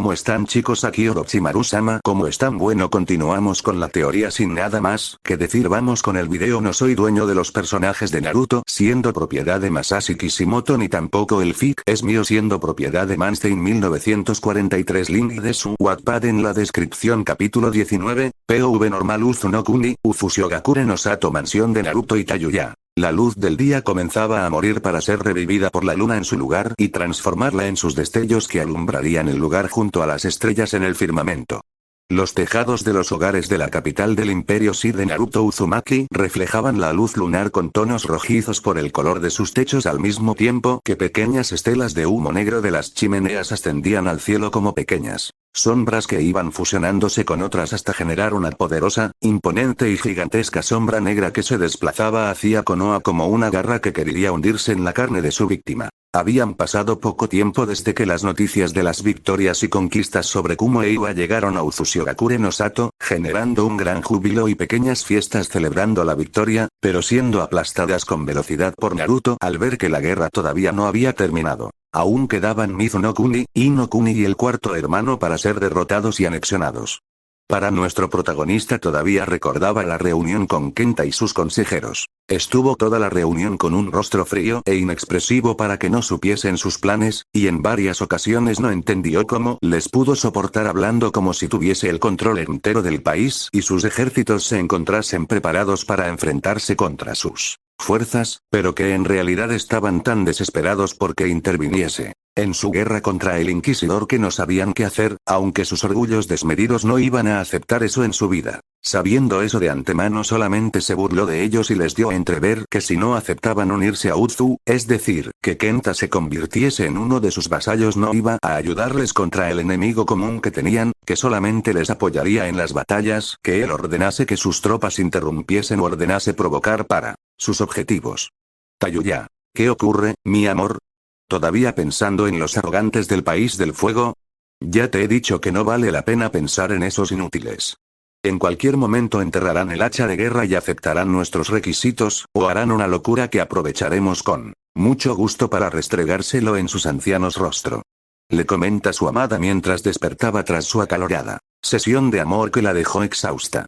¿Cómo están chicos? Aquí Orochimaru-sama. ¿Cómo están? Bueno, continuamos con la teoría sin nada más que decir. Vamos con el video. No soy dueño de los personajes de Naruto, siendo propiedad de Masashi Kishimoto, ni tampoco el fic es mío, siendo propiedad de Manstein 1943. Link de su Wattpad en la descripción. Capítulo 19, POV normal. Uzu no Kuni, Ufushigakure no Sato. Mansión de Naruto y Tayuya. La luz del día comenzaba a morir para ser revivida por la luna en su lugar y transformarla en sus destellos que alumbrarían el lugar junto a las estrellas en el firmamento. Los tejados de los hogares de la capital del imperio Shi de Naruto Uzumaki reflejaban la luz lunar con tonos rojizos por el color de sus techos, al mismo tiempo que pequeñas estelas de humo negro de las chimeneas ascendían al cielo como pequeñas sombras que iban fusionándose con otras hasta generar una poderosa, imponente y gigantesca sombra negra que se desplazaba hacia Konoha como una garra que quería hundirse en la carne de su víctima. Habían pasado poco tiempo desde que las noticias de las victorias y conquistas sobre Kumo e Iwa llegaron a Ufushigakure no Sato, generando un gran júbilo y pequeñas fiestas celebrando la victoria, pero siendo aplastadas con velocidad por Naruto al ver que la guerra todavía no había terminado. Aún quedaban Mizu no Kuni, Ino Kuni y el cuarto hermano para ser derrotados y anexionados. Para nuestro protagonista todavía recordaba la reunión con Kenta y sus consejeros. Estuvo toda la reunión con un rostro frío e inexpresivo para que no supiesen sus planes, y en varias ocasiones no entendió cómo les pudo soportar hablando como si tuviese el control entero del país y sus ejércitos se encontrasen preparados para enfrentarse contra sus fuerzas, pero que en realidad estaban tan desesperados porque interviniese en su guerra contra el Inquisidor que no sabían qué hacer, aunque sus orgullos desmedidos no iban a aceptar eso en su vida. Sabiendo eso de antemano solamente se burló de ellos y les dio a entrever que si no aceptaban unirse a Uzu, es decir, que Kenta se convirtiese en uno de sus vasallos, no iba a ayudarles contra el enemigo común que tenían, que solamente les apoyaría en las batallas que él ordenase que sus tropas interrumpiesen o ordenase provocar para sus objetivos. Tayuya. ¿Qué ocurre, mi amor? ¿Todavía pensando en los arrogantes del país del fuego? Ya te he dicho que no vale la pena pensar en esos inútiles. En cualquier momento enterrarán el hacha de guerra y aceptarán nuestros requisitos, o harán una locura que aprovecharemos con mucho gusto para restregárselo en sus ancianos rostro. Le comenta su amada mientras despertaba tras su acalorada sesión de amor que la dejó exhausta.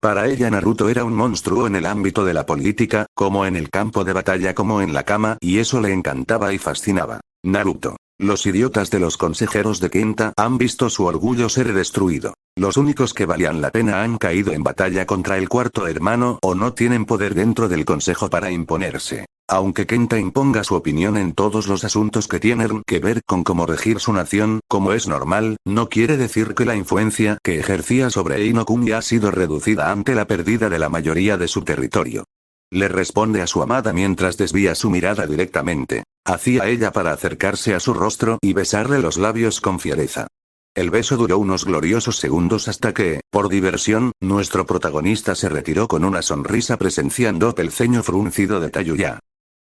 Para ella Naruto era un monstruo en el ámbito de la política, como en el campo de batalla como en la cama, y eso le encantaba y fascinaba. Naruto. Los idiotas de los consejeros de Kenta han visto su orgullo ser destruido. Los únicos que valían la pena han caído en batalla contra el cuarto hermano o no tienen poder dentro del consejo para imponerse. Aunque Kenta imponga su opinión en todos los asuntos que tienen que ver con cómo regir su nación, como es normal, no quiere decir que la influencia que ejercía sobre Ino Kuni ha sido reducida ante la pérdida de la mayoría de su territorio. Le responde a su amada mientras desvía su mirada directamente hacia ella para acercarse a su rostro y besarle los labios con fiereza. El beso duró unos gloriosos segundos hasta que, por diversión, nuestro protagonista se retiró con una sonrisa presenciando el ceño fruncido de Tayuya.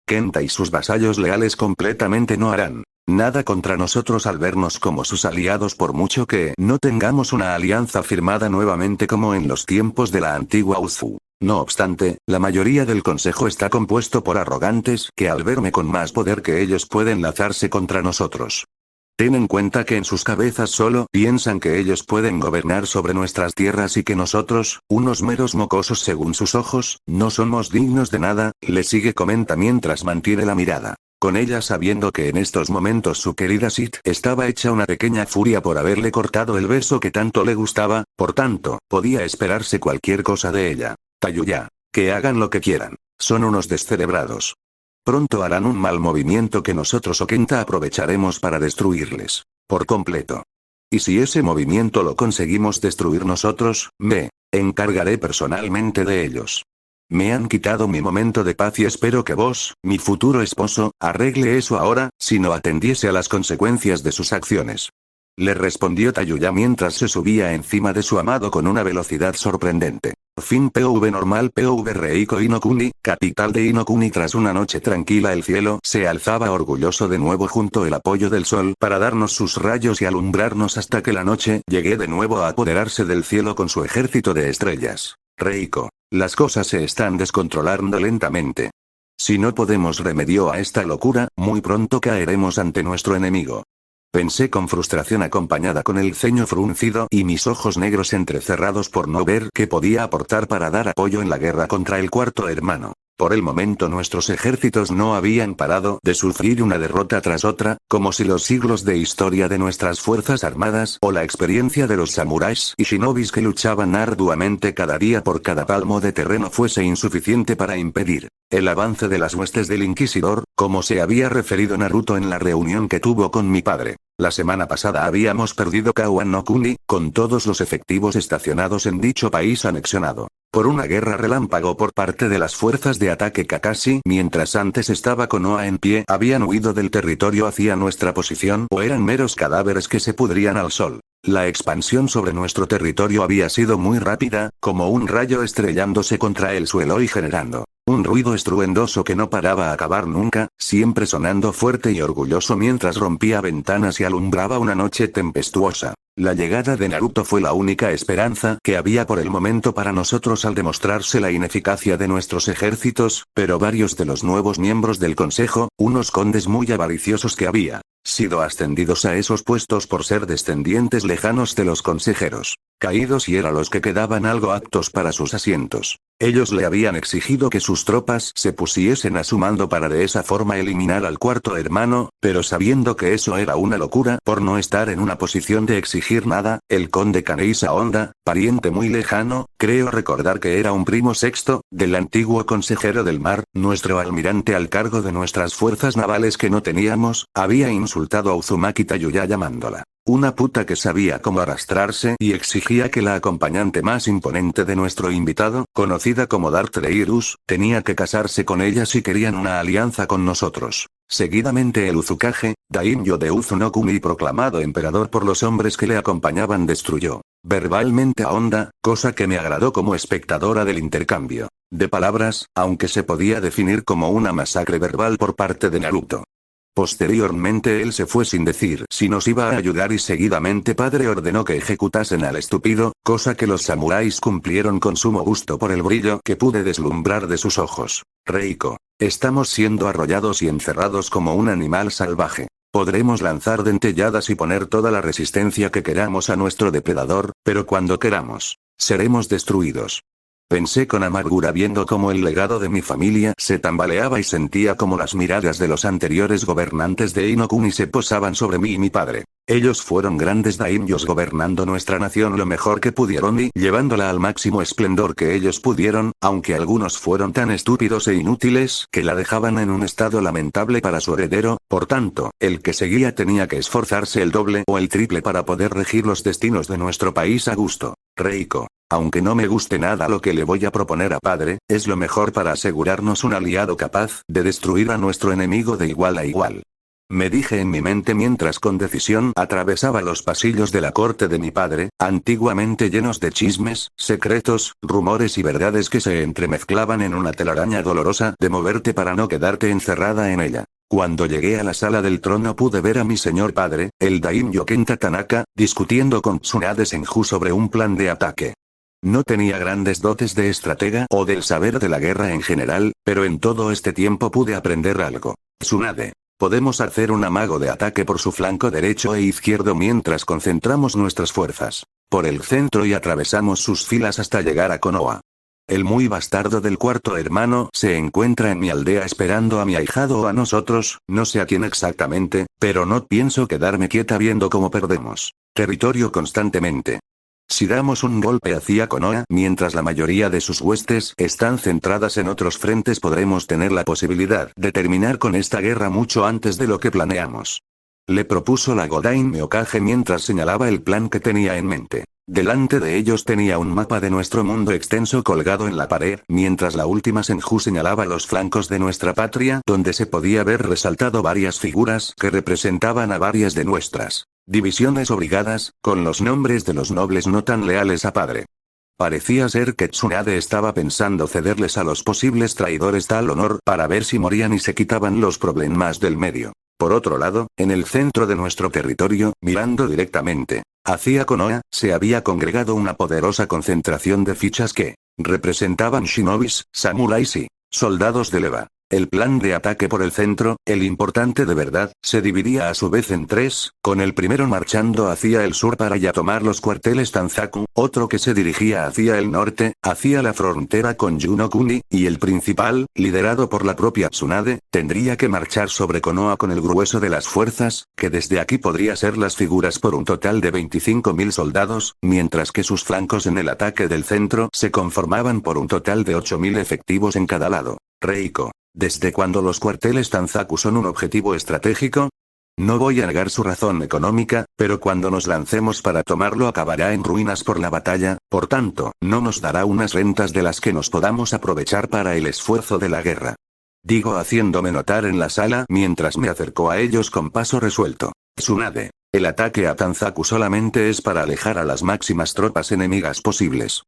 Kenta y sus vasallos leales completamente no harán nada contra nosotros al vernos como sus aliados, por mucho que no tengamos una alianza firmada nuevamente como en los tiempos de la antigua Uzu. No obstante, la mayoría del consejo está compuesto por arrogantes que al verme con más poder que ellos pueden lanzarse contra nosotros. Ten en cuenta que en sus cabezas solo piensan que ellos pueden gobernar sobre nuestras tierras y que nosotros, unos meros mocosos según sus ojos, no somos dignos de nada, le sigue comenta mientras mantiene la mirada con ella, sabiendo que en estos momentos su querida Sit estaba hecha una pequeña furia por haberle cortado el beso que tanto le gustaba, por tanto, podía esperarse cualquier cosa de ella. Tayuya. Que hagan lo que quieran. Son unos descerebrados. Pronto harán un mal movimiento que nosotros o Kenta aprovecharemos para destruirles por completo. Y si ese movimiento lo conseguimos destruir nosotros, me encargaré personalmente de ellos. Me han quitado mi momento de paz y espero que vos, mi futuro esposo, arregle eso ahora, si no atendiese a las consecuencias de sus acciones. Le respondió Tayuya mientras se subía encima de su amado con una velocidad sorprendente. Fin POV normal. POV Reiko Inokuni, capital de Inokuni. Tras una noche tranquila el cielo se alzaba orgulloso de nuevo junto el apoyo del sol para darnos sus rayos y alumbrarnos hasta que la noche llegue de nuevo a apoderarse del cielo con su ejército de estrellas. Reiko. Las cosas se están descontrolando lentamente. Si no podemos remedio a esta locura, muy pronto caeremos ante nuestro enemigo. Pensé con frustración acompañada con el ceño fruncido y mis ojos negros entrecerrados por no ver qué podía aportar para dar apoyo en la guerra contra el cuarto hermano. Por el momento nuestros ejércitos no habían parado de sufrir una derrota tras otra, como si los siglos de historia de nuestras fuerzas armadas o la experiencia de los samuráis y shinobis que luchaban arduamente cada día por cada palmo de terreno fuese insuficiente para impedir el avance de las huestes del Inquisidor, como se había referido Naruto en la reunión que tuvo con mi padre. La semana pasada habíamos perdido Kawan no Kuni, con todos los efectivos estacionados en dicho país anexionado, por una guerra relámpago por parte de las fuerzas de ataque Kakashi. Mientras antes estaba Konoha en pie, habían huido del territorio hacia nuestra posición o eran meros cadáveres que se pudrían al sol. La expansión sobre nuestro territorio había sido muy rápida, como un rayo estrellándose contra el suelo y generando un ruido estruendoso que no paraba a acabar nunca, siempre sonando fuerte y orgulloso mientras rompía ventanas y alumbraba una noche tempestuosa. La llegada de Naruto fue la única esperanza que había por el momento para nosotros al demostrarse la ineficacia de nuestros ejércitos, pero varios de los nuevos miembros del consejo, unos condes muy avariciosos que había sido ascendidos a esos puestos por ser descendientes lejanos de los consejeros caídos y eran los que quedaban algo aptos para sus asientos. Ellos le habían exigido que sus tropas se pusiesen a su mando para de esa forma eliminar al cuarto hermano, pero sabiendo que eso era una locura por no estar en una posición de exigir nada, el conde Kaneisa Honda, pariente muy lejano, creo recordar que era un primo sexto, del antiguo consejero del mar, nuestro almirante al cargo de nuestras fuerzas navales que no teníamos, había insultado a Uzumaki Tayuya llamándola una puta que sabía cómo arrastrarse y exigía que la acompañante más imponente de nuestro invitado, conocida como Darth Reirus, tenía que casarse con ella si querían una alianza con nosotros. Seguidamente el Uzukage, Daimyo de Uzu no Kuni proclamado emperador por los hombres que le acompañaban destruyó verbalmente a Honda, cosa que me agradó como espectadora del intercambio de palabras, aunque se podía definir como una masacre verbal por parte de Naruto. Posteriormente él se fue sin decir si nos iba a ayudar y seguidamente padre ordenó que ejecutasen al estúpido, cosa que los samuráis cumplieron con sumo gusto por el brillo que pude deslumbrar de sus ojos. Reiko, estamos siendo arrollados y encerrados como un animal salvaje. Podremos lanzar dentelladas y poner toda la resistencia que queramos a nuestro depredador, pero cuando queramos, seremos destruidos. Pensé con amargura viendo cómo el legado de mi familia se tambaleaba y sentía como las miradas de los anteriores gobernantes de Inokuni se posaban sobre mí y mi padre. Ellos fueron grandes daimyos gobernando nuestra nación lo mejor que pudieron y llevándola al máximo esplendor que ellos pudieron, aunque algunos fueron tan estúpidos e inútiles que la dejaban en un estado lamentable para su heredero, por tanto, el que seguía tenía que esforzarse el doble o el triple para poder regir los destinos de nuestro país a gusto. Reiko. Aunque no me guste nada lo que le voy a proponer a padre, es lo mejor para asegurarnos un aliado capaz de destruir a nuestro enemigo de igual a igual. Me dije en mi mente mientras con decisión atravesaba los pasillos de la corte de mi padre, antiguamente llenos de chismes, secretos, rumores y verdades que se entremezclaban en una telaraña dolorosa de moverte para no quedarte encerrada en ella. Cuando llegué a la sala del trono pude ver a mi señor padre, el daimyo Kenta Tanaka, discutiendo con Tsunade Senju sobre un plan de ataque. No tenía grandes dotes de estratega o del saber de la guerra en general, pero en todo este tiempo pude aprender algo. Tsunade. Podemos hacer un amago de ataque por su flanco derecho e izquierdo mientras concentramos nuestras fuerzas por el centro y atravesamos sus filas hasta llegar a Konoha. El muy bastardo del cuarto hermano se encuentra en mi aldea esperando a mi ahijado o a nosotros, no sé a quién exactamente, pero no pienso quedarme quieta viendo cómo perdemos territorio constantemente. Si damos un golpe hacia Konoha mientras la mayoría de sus huestes están centradas en otros frentes podremos tener la posibilidad de terminar con esta guerra mucho antes de lo que planeamos. Le propuso la Godaime Hokage mientras señalaba el plan que tenía en mente. Delante de ellos tenía un mapa de nuestro mundo extenso colgado en la pared, mientras la última Senju señalaba los flancos de nuestra patria donde se podía ver resaltado varias figuras que representaban a varias de nuestras divisiones o brigadas, con los nombres de los nobles no tan leales a padre. Parecía ser que Tsunade estaba pensando cederles a los posibles traidores tal honor para ver si morían y se quitaban los problemas del medio. Por otro lado, en el centro de nuestro territorio, mirando directamente hacia Konoha, se había congregado una poderosa concentración de fichas que representaban shinobis, samuráis y soldados de leva. El plan de ataque por el centro, el importante de verdad, se dividía a su vez en tres, con el primero marchando hacia el sur para ya tomar los cuarteles Tanzaku, otro que se dirigía hacia el norte, hacia la frontera con Yonokuni, y el principal, liderado por la propia Tsunade, tendría que marchar sobre Konoha con el grueso de las fuerzas, que desde aquí podría ser las figuras por un total de 25.000 soldados, mientras que sus flancos en el ataque del centro se conformaban por un total de 8.000 efectivos en cada lado. Reiko. ¿Desde cuándo los cuarteles Tanzaku son un objetivo estratégico? No voy a negar su razón económica, pero cuando nos lancemos para tomarlo acabará en ruinas por la batalla, por tanto, no nos dará unas rentas de las que nos podamos aprovechar para el esfuerzo de la guerra. Digo haciéndome notar en la sala mientras me acercó a ellos con paso resuelto. Tsunade. El ataque a Tanzaku solamente es para alejar a las máximas tropas enemigas posibles.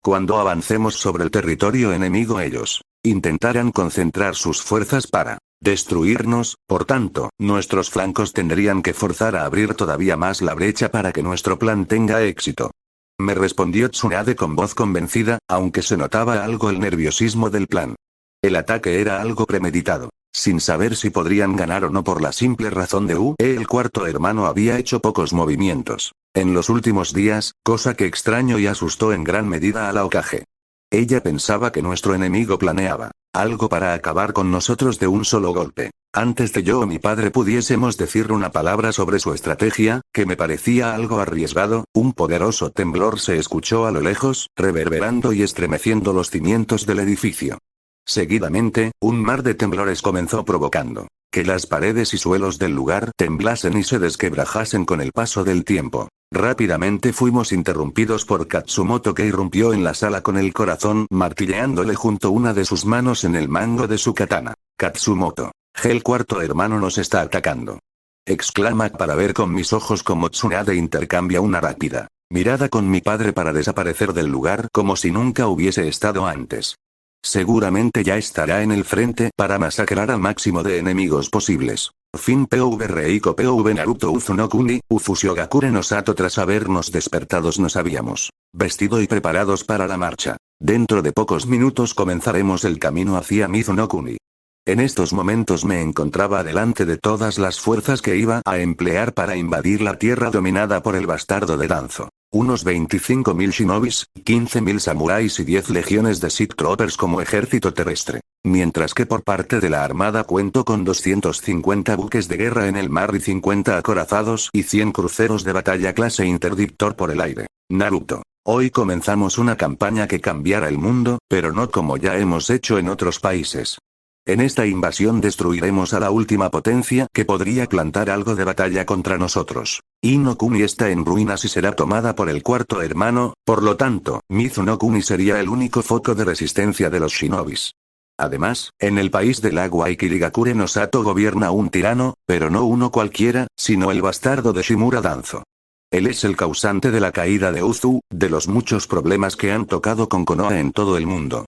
Cuando avancemos sobre el territorio enemigo ellos intentarán concentrar sus fuerzas para destruirnos, por tanto, nuestros flancos tendrían que forzar a abrir todavía más la brecha para que nuestro plan tenga éxito. Me respondió Tsunade con voz convencida, aunque se notaba algo el nerviosismo del plan. El ataque era algo premeditado. Sin saber si podrían ganar o no por la simple razón de el cuarto hermano había hecho pocos movimientos en los últimos días, cosa que extrañó y asustó en gran medida a la Hokage. Ella pensaba que nuestro enemigo planeaba algo para acabar con nosotros de un solo golpe. Antes de yo o mi padre pudiésemos decir una palabra sobre su estrategia, que me parecía algo arriesgado, un poderoso temblor se escuchó a lo lejos, reverberando y estremeciendo los cimientos del edificio. Seguidamente, un mar de temblores comenzó provocando que las paredes y suelos del lugar temblasen y se desquebrajasen con el paso del tiempo. Rápidamente fuimos interrumpidos por Katsumoto, que irrumpió en la sala con el corazón martilleándole junto una de sus manos en el mango de su katana. Katsumoto. El cuarto hermano nos está atacando. Exclama para ver con mis ojos como Tsunade intercambia una rápida mirada con mi padre para desaparecer del lugar como si nunca hubiese estado antes. Seguramente ya estará en el frente para masacrar al máximo de enemigos posibles. Fin PV Reiko PV Naruto Uzunokuni, Ufushigakure no Sato. Tras habernos despertados nos habíamos vestido y preparados para la marcha. Dentro de pocos minutos comenzaremos el camino hacia Mizunokuni. En estos momentos me encontraba delante de todas las fuerzas que iba a emplear para invadir la tierra dominada por el bastardo de Danzo. Unos 25.000 shinobis, 15.000 samuráis y 10 legiones de Sith Troopers como ejército terrestre. Mientras que por parte de la armada cuento con 250 buques de guerra en el mar y 50 acorazados y 100 cruceros de batalla clase interdictor por el aire. Naruto. Hoy comenzamos una campaña que cambiará el mundo, pero no como ya hemos hecho en otros países. En esta invasión destruiremos a la última potencia que podría plantar algo de batalla contra nosotros. Inokuni está en ruinas y será tomada por el cuarto hermano, por lo tanto, Mizunokuni sería el único foco de resistencia de los shinobis. Además, en el país del agua Ikirigakure no Sato gobierna un tirano, pero no uno cualquiera, sino el bastardo de Shimura Danzo. Él es el causante de la caída de Uzu, de los muchos problemas que han tocado con Konoha en todo el mundo.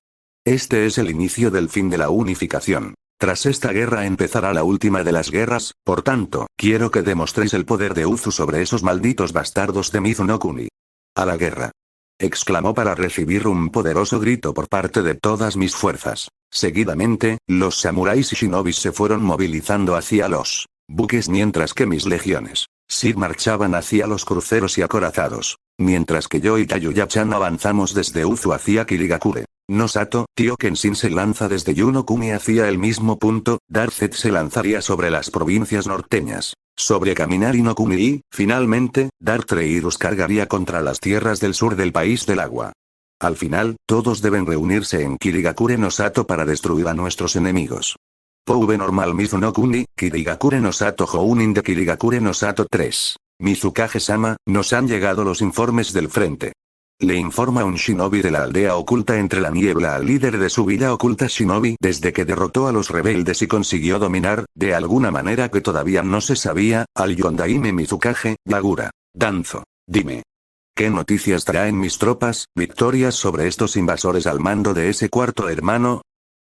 Este es el inicio del fin de la unificación. Tras esta guerra empezará la última de las guerras, por tanto, quiero que demostréis el poder de Uzu sobre esos malditos bastardos de Mizunokuni. A la guerra. Exclamó para recibir un poderoso grito por parte de todas mis fuerzas. Seguidamente, los samuráis y shinobis se fueron movilizando hacia los buques mientras que mis legiones Sith marchaban hacia los cruceros y acorazados. Mientras que yo y Tayuya-chan avanzamos desde Uzu hacia Kirigakure. No Sato, tío Kenshin se lanza desde Yonokuni hacia el mismo punto, Darth Zed se lanzaría sobre las provincias norteñas. Sobre Kaminari no Kuni y, finalmente, Darth Reirus cargaría contra las tierras del sur del país del agua. Al final, todos deben reunirse en Kirigakure no Sato para destruir a nuestros enemigos. PV normal Mizunokuni, Kirigakure no Sato Jounin de Kirigakure no Sato 3. Mizukage-sama, nos han llegado los informes del frente. Le informa un shinobi de la aldea oculta entre la niebla al líder de su villa oculta shinobi desde que derrotó a los rebeldes y consiguió dominar, de alguna manera que todavía no se sabía, al Yondaime Mizukage, Yagura. Danzo. Dime. ¿Qué noticias traen mis tropas, victorias sobre estos invasores al mando de ese cuarto hermano?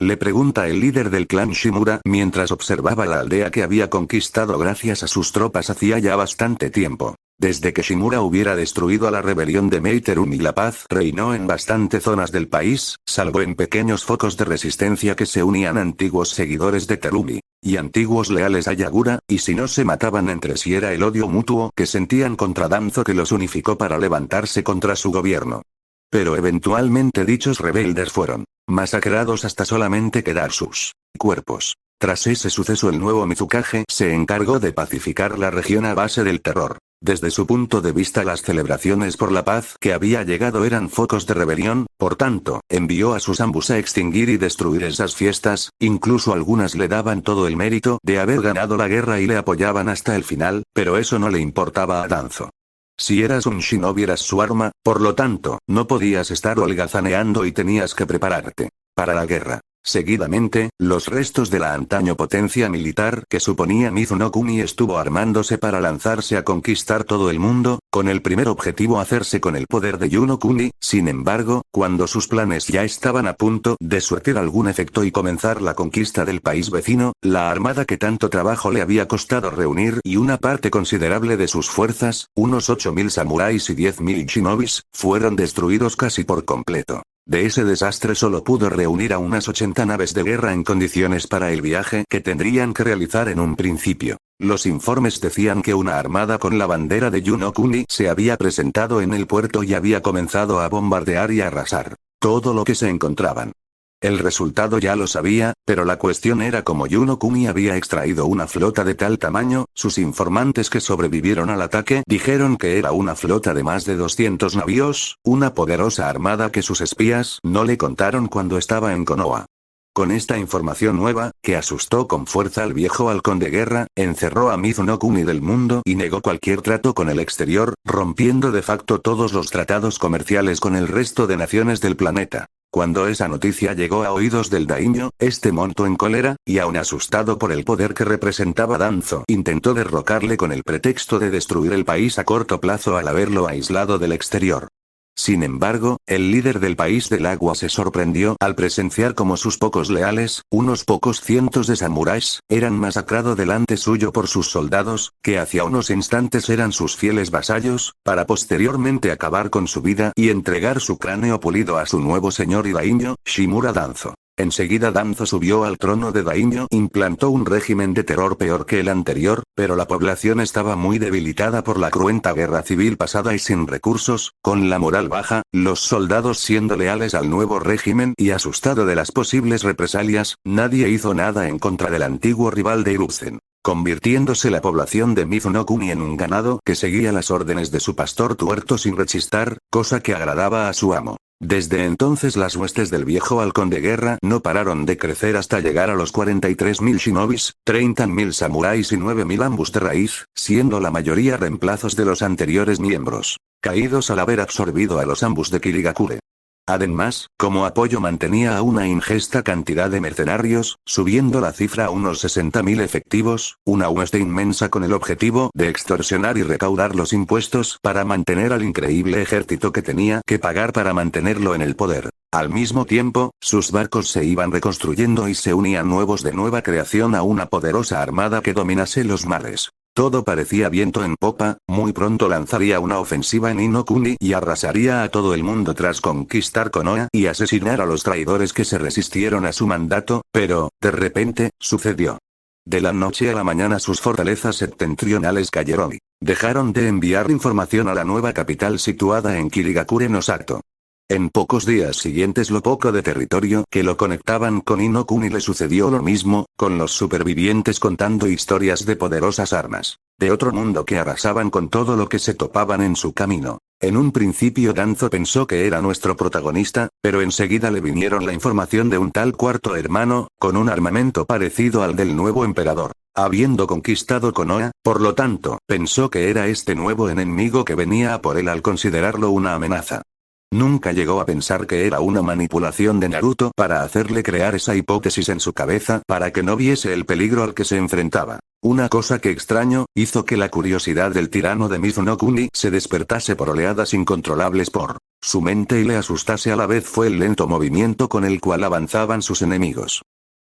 Le pregunta el líder del clan Shimura mientras observaba la aldea que había conquistado gracias a sus tropas hacía ya bastante tiempo. Desde que Shimura hubiera destruido a la rebelión de Meiterumi, la paz reinó en bastantes zonas del país, salvo en pequeños focos de resistencia que se unían a antiguos seguidores de Terumi, y antiguos leales a Yagura, y si no se mataban entre sí era el odio mutuo que sentían contra Danzo que los unificó para levantarse contra su gobierno. Pero eventualmente dichos rebeldes fueron masacrados hasta solamente quedar sus cuerpos. Tras ese suceso el nuevo Mizukage se encargó de pacificar la región a base del terror. Desde su punto de vista las celebraciones por la paz que había llegado eran focos de rebelión, por tanto, envió a sus ambus a extinguir y destruir esas fiestas, incluso algunas le daban todo el mérito de haber ganado la guerra y le apoyaban hasta el final, pero eso no le importaba a Danzo. Si eras un shinobi eras su arma, por lo tanto, no podías estar holgazaneando y tenías que prepararte para la guerra. Seguidamente, los restos de la antaño potencia militar que suponía Mizuno Kuni estuvo armándose para lanzarse a conquistar todo el mundo, con el primer objetivo hacerse con el poder de Yuno Kuni. Sin embargo, cuando sus planes ya estaban a punto de surtir algún efecto y comenzar la conquista del país vecino, la armada que tanto trabajo le había costado reunir y una parte considerable de sus fuerzas, unos 8.000 samuráis y 10.000 shinobis, fueron destruidos casi por completo. De ese desastre solo pudo reunir a unas 80 naves de guerra en condiciones para el viaje que tendrían que realizar en un principio. Los informes decían que una armada con la bandera de Yuno Kuni se había presentado en el puerto y había comenzado a bombardear y arrasar todo lo que se encontraban. El resultado ya lo sabía, pero la cuestión era cómo Yuno Kuni había extraído una flota de tal tamaño. Sus informantes que sobrevivieron al ataque dijeron que era una flota de más de 200 navíos, una poderosa armada que sus espías no le contaron cuando estaba en Konoha. Con esta información nueva, que asustó con fuerza al viejo halcón de guerra, encerró a Mizuno Kuni del mundo y negó cualquier trato con el exterior, rompiendo de facto todos los tratados comerciales con el resto de naciones del planeta. Cuando esa noticia llegó a oídos del daimyo, este montó en cólera, y aun asustado por el poder que representaba Danzo, intentó derrocarle con el pretexto de destruir el país a corto plazo al haberlo aislado del exterior. Sin embargo, el líder del país del agua se sorprendió al presenciar cómo sus pocos leales, unos pocos cientos de samuráis, eran masacrados delante suyo por sus soldados, que hacia unos instantes eran sus fieles vasallos, para posteriormente acabar con su vida y entregar su cráneo pulido a su nuevo señor y daimyo, Shimura Danzo. Enseguida Danzo subió al trono de daimyo, implantó un régimen de terror peor que el anterior, pero la población estaba muy debilitada por la cruenta guerra civil pasada y sin recursos, con la moral baja, los soldados siendo leales al nuevo régimen y asustado de las posibles represalias, nadie hizo nada en contra del antiguo rival de Hiruzen, convirtiéndose la población de Mizuno Kuni en un ganado que seguía las órdenes de su pastor tuerto sin rechistar, cosa que agradaba a su amo. Desde entonces las huestes del viejo halcón de guerra no pararon de crecer hasta llegar a los 43.000 shinobis, 30.000 samuráis y 9.000 ambus de raíz, siendo la mayoría reemplazos de los anteriores miembros, caídos al haber absorbido a los ambus de Kirigakure. Además, como apoyo mantenía a una ingesta cantidad de mercenarios, subiendo la cifra a unos 60.000 efectivos, una hueste inmensa con el objetivo de extorsionar y recaudar los impuestos para mantener al increíble ejército que tenía que pagar para mantenerlo en el poder. Al mismo tiempo, sus barcos se iban reconstruyendo y se unían nuevos de nueva creación a una poderosa armada que dominase los mares. Todo parecía viento en popa, muy pronto lanzaría una ofensiva en Inokuni y arrasaría a todo el mundo tras conquistar Konoha y asesinar a los traidores que se resistieron a su mandato, pero, de repente, sucedió. De la noche a la mañana sus fortalezas septentrionales cayeron y dejaron de enviar información a la nueva capital situada en Kirigakure no Sato. En pocos días siguientes lo poco de territorio que lo conectaban con Inokuni le sucedió lo mismo, con los supervivientes contando historias de poderosas armas de otro mundo que arrasaban con todo lo que se topaban en su camino. En un principio Danzo pensó que era nuestro protagonista, pero enseguida le vinieron la información de un tal cuarto hermano, con un armamento parecido al del nuevo emperador. Habiendo conquistado Konoha, por lo tanto, pensó que era este nuevo enemigo que venía a por él al considerarlo una amenaza. Nunca llegó a pensar que era una manipulación de Naruto para hacerle crear esa hipótesis en su cabeza para que no viese el peligro al que se enfrentaba. Una cosa que extraño, hizo que la curiosidad del tirano de Mizuno Kuni se despertase por oleadas incontrolables por su mente y le asustase a la vez fue el lento movimiento con el cual avanzaban sus enemigos.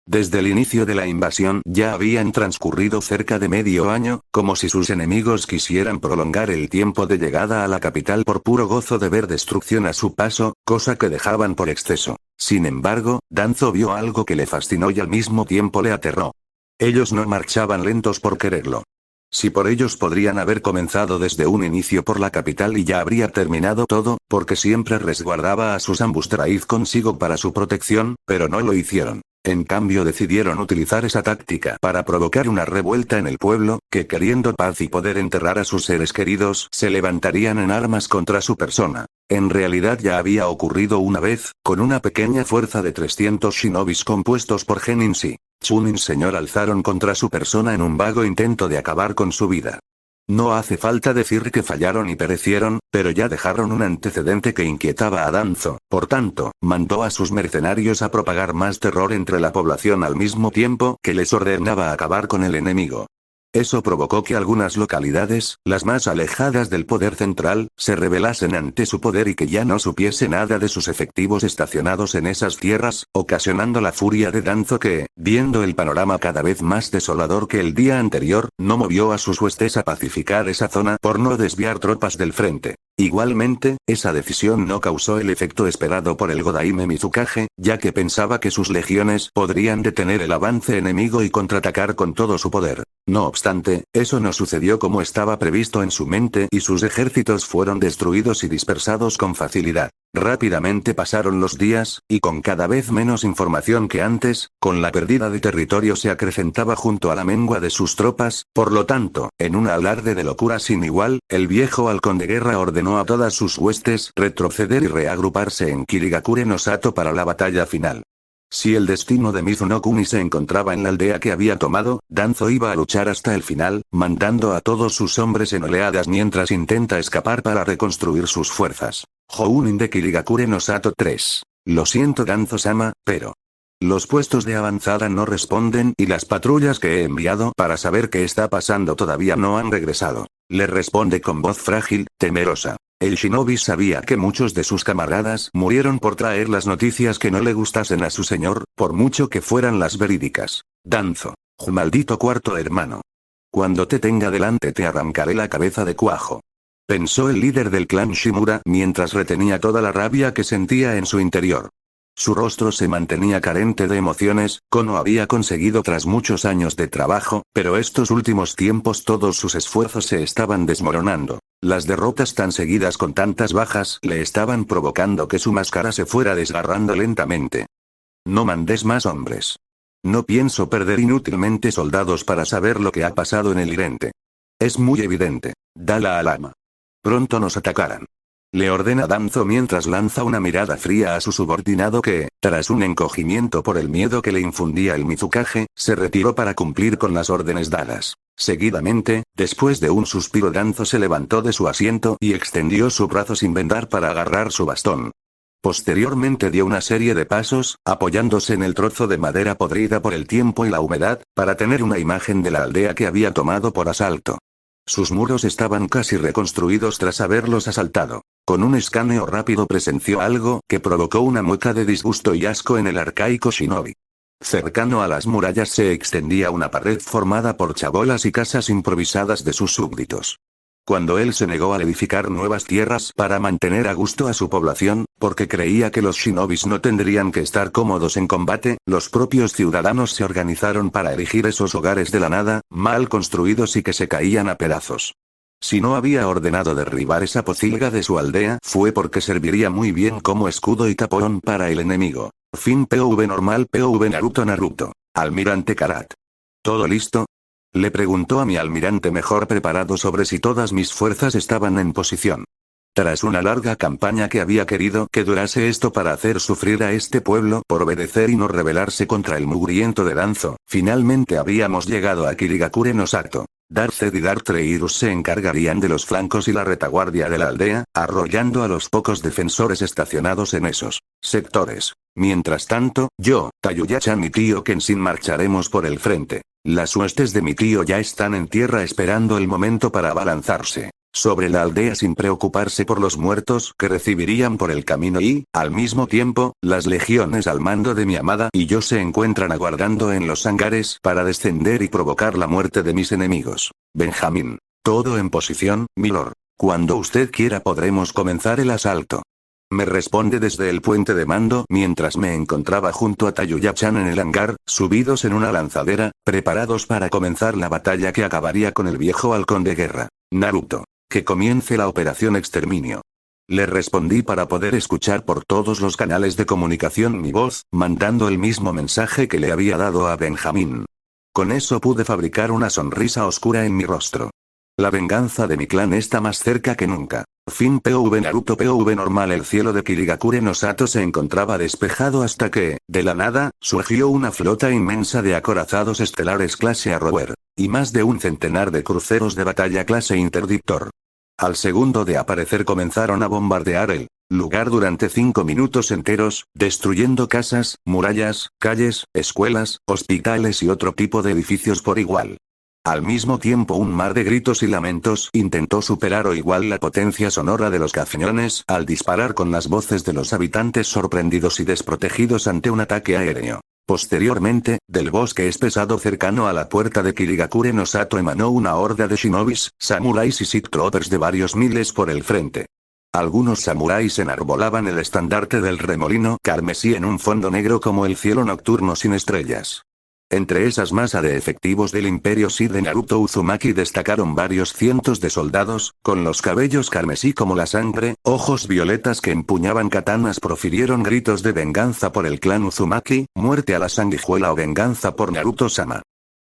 Desde el inicio de la invasión ya habían transcurrido cerca de medio año, como si sus enemigos quisieran prolongar el tiempo de llegada a la capital por puro gozo de ver destrucción a su paso, cosa que dejaban por exceso. Sin embargo, Danzo vio algo que le fascinó y al mismo tiempo le aterró. Ellos no marchaban lentos por quererlo. Si por ellos podrían haber comenzado desde un inicio por la capital y ya habría terminado todo, porque siempre resguardaba a sus Ambustraid consigo para su protección, pero no lo hicieron. En cambio decidieron utilizar esa táctica para provocar una revuelta en el pueblo, que queriendo paz y poder enterrar a sus seres queridos, se levantarían en armas contra su persona. En realidad ya había ocurrido una vez, con una pequeña fuerza de 300 shinobis compuestos por Genin y Chunin señor alzaron contra su persona en un vago intento de acabar con su vida. No hace falta decir que fallaron y perecieron, pero ya dejaron un antecedente que inquietaba a Danzo, por tanto, mandó a sus mercenarios a propagar más terror entre la población al mismo tiempo que les ordenaba acabar con el enemigo. Eso provocó que algunas localidades, las más alejadas del poder central, se rebelasen ante su poder y que ya no supiese nada de sus efectivos estacionados en esas tierras, ocasionando la furia de Danzo que, viendo el panorama cada vez más desolador que el día anterior, no movió a sus huestes a pacificar esa zona por no desviar tropas del frente. Igualmente, esa decisión no causó el efecto esperado por el Godaime Mizukage, ya que pensaba que sus legiones podrían detener el avance enemigo y contraatacar con todo su poder. No obstante, eso no sucedió como estaba previsto en su mente y sus ejércitos fueron destruidos y dispersados con facilidad. Rápidamente pasaron los días, y con cada vez menos información que antes, con la pérdida de territorio se acrecentaba junto a la mengua de sus tropas, por lo tanto, en un alarde de locura sin igual, el viejo halcón de guerra ordenó a todas sus huestes retroceder y reagruparse en Kirigakure no Sato para la batalla final. Si el destino de Mizuno Kuni se encontraba en la aldea que había tomado, Danzo iba a luchar hasta el final, mandando a todos sus hombres en oleadas mientras intenta escapar para reconstruir sus fuerzas. Jounin de Kirigakure no Sato 3. Lo siento Danzo-sama, pero los puestos de avanzada no responden y las patrullas que he enviado para saber qué está pasando todavía no han regresado. Le responde con voz frágil, temerosa. El shinobi sabía que muchos de sus camaradas murieron por traer las noticias que no le gustasen a su señor, por mucho que fueran las verídicas. Danzo. Maldito cuarto hermano. Cuando te tenga delante te arrancaré la cabeza de cuajo. Pensó el líder del clan Shimura mientras retenía toda la rabia que sentía en su interior. Su rostro se mantenía carente de emociones, Kono había conseguido tras muchos años de trabajo, pero estos últimos tiempos todos sus esfuerzos se estaban desmoronando. Las derrotas tan seguidas con tantas bajas le estaban provocando que su máscara se fuera desgarrando lentamente. No mandes más hombres. No pienso perder inútilmente soldados para saber lo que ha pasado en el Irente. Es muy evidente. Dala al ama. Pronto nos atacarán. Le ordena Danzo mientras lanza una mirada fría a su subordinado que, tras un encogimiento por el miedo que le infundía el Mizukage, se retiró para cumplir con las órdenes dadas. Seguidamente, después de un suspiro Danzo se levantó de su asiento y extendió su brazo sin vendar para agarrar su bastón. Posteriormente dio una serie de pasos, apoyándose en el trozo de madera podrida por el tiempo y la humedad, para tener una imagen de la aldea que había tomado por asalto. Sus muros estaban casi reconstruidos tras haberlos asaltado. Con un escaneo rápido presenció algo que provocó una mueca de disgusto y asco en el arcaico shinobi. Cercano a las murallas se extendía una pared formada por chabolas y casas improvisadas de sus súbditos. Cuando él se negó a edificar nuevas tierras para mantener a gusto a su población, porque creía que los shinobis no tendrían que estar cómodos en combate, los propios ciudadanos se organizaron para erigir esos hogares de la nada, mal construidos y que se caían a pedazos. Si no había ordenado derribar esa pocilga de su aldea, fue porque serviría muy bien como escudo y tapón para el enemigo. Fin PV normal PV Naruto. Almirante Karat. ¿Todo listo? Le preguntó a mi almirante mejor preparado sobre si todas mis fuerzas estaban en posición. Tras una larga campaña que había querido que durase esto para hacer sufrir a este pueblo por obedecer y no rebelarse contra el mugriento de Danzo, finalmente habíamos llegado a Kirigakure no Sato. Darth y Darth Reirus se encargarían de los flancos y la retaguardia de la aldea, arrollando a los pocos defensores estacionados en esos sectores. Mientras tanto, yo, Tayuya-chan y tío Kenshin marcharemos por el frente. Las huestes de mi tío ya están en tierra esperando el momento para abalanzarse. sobre la aldea sin preocuparse por los muertos que recibirían por el camino y, al mismo tiempo, las legiones al mando de mi amada y yo se encuentran aguardando en los hangares para descender y provocar la muerte de mis enemigos. Benjamín. Todo en posición, milord. Cuando usted quiera podremos comenzar el asalto. Me responde desde el puente de mando mientras me encontraba junto a Tayuya-chan en el hangar, subidos en una lanzadera, preparados para comenzar la batalla que acabaría con el viejo halcón de guerra. Naruto. Que comience la operación exterminio. Le respondí para poder escuchar por todos los canales de comunicación mi voz, mandando el mismo mensaje que le había dado a Benjamín. Con eso pude fabricar una sonrisa oscura en mi rostro. La venganza de mi clan está más cerca que nunca. Fin POV Naruto POV normal. El cielo de Kirigakure no Sato se encontraba despejado hasta que, de la nada, surgió una flota inmensa de acorazados estelares clase Arrower, y más de un centenar de cruceros de batalla clase Interdictor. Al segundo de aparecer comenzaron a bombardear el lugar durante 5 minutos enteros, destruyendo casas, murallas, calles, escuelas, hospitales y otro tipo de edificios por igual. Al mismo tiempo un mar de gritos y lamentos intentó superar o igual la potencia sonora de los cañones al disparar con las voces de los habitantes sorprendidos y desprotegidos ante un ataque aéreo. Posteriormente, del bosque espesado cercano a la puerta de Kirigakure no Sato emanó una horda de shinobis, samuráis y Sith Troopers de varios miles por el frente. Algunos samuráis enarbolaban el estandarte del remolino carmesí en un fondo negro como el cielo nocturno sin estrellas. Entre esas masa de efectivos del Imperio Sith de Naruto Uzumaki destacaron varios cientos de soldados, con los cabellos carmesí como la sangre, ojos violetas que empuñaban katanas profirieron gritos de venganza por el clan Uzumaki, muerte a la sanguijuela o venganza por Naruto-sama.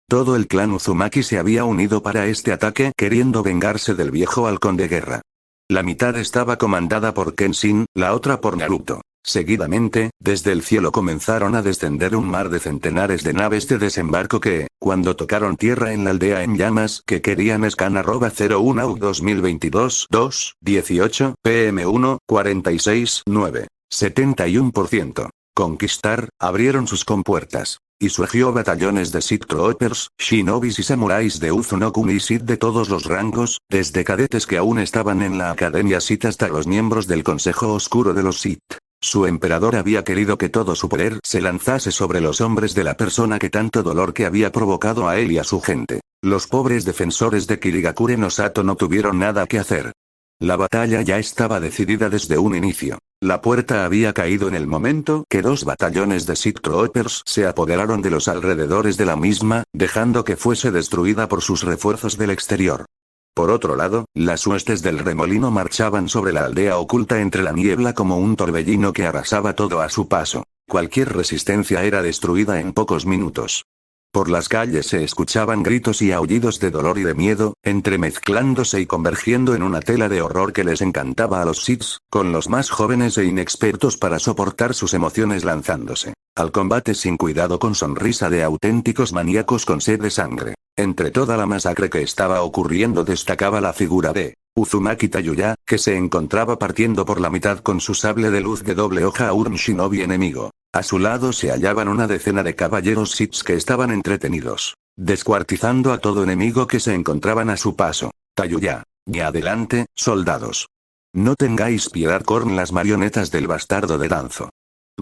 Todo el clan Uzumaki se había unido para este ataque queriendo vengarse del viejo halcón de guerra. La mitad estaba comandada por Kenshin, la otra por Naruto. Seguidamente, desde el cielo comenzaron a descender un mar de centenares de naves de desembarco que, cuando tocaron tierra en la aldea en llamas que querían scan@01 AUG 2022 2, 18, PM1, 46, 9, 71%. Conquistar, abrieron sus compuertas. Y surgió batallones de Sith Troopers, Shinobis y samuráis de Uzunokuni y Sith de todos los rangos, desde cadetes que aún estaban en la Academia Sith hasta los miembros del Consejo Oscuro de los Sith. Su emperador había querido que todo su poder se lanzase sobre los hombres de la persona que tanto dolor que había provocado a él y a su gente. Los pobres defensores de Kirigakure no Sato no tuvieron nada que hacer. La batalla ya estaba decidida desde un inicio. La puerta había caído en el momento que 2 batallones de Sith Troopers se apoderaron de los alrededores de la misma, dejando que fuese destruida por sus refuerzos del exterior. Por otro lado, las huestes del remolino marchaban sobre la aldea oculta entre la niebla como un torbellino que arrasaba todo a su paso. Cualquier resistencia era destruida en pocos minutos. Por las calles se escuchaban gritos y aullidos de dolor y de miedo, entremezclándose y convergiendo en una tela de horror que les encantaba a los Siths, con los más jóvenes e inexpertos para soportar sus emociones lanzándose al combate sin cuidado con sonrisa de auténticos maníacos con sed de sangre. Entre toda la masacre que estaba ocurriendo destacaba la figura de Uzumaki Tayuya, que se encontraba partiendo por la mitad con su sable de luz de doble hoja a un shinobi enemigo. A su lado se hallaban una decena de caballeros Siths que estaban entretenidos, descuartizando a todo enemigo que se encontraban a su paso. Tayuya. Y adelante, soldados. No tengáis piedad con las marionetas del bastardo de Danzo.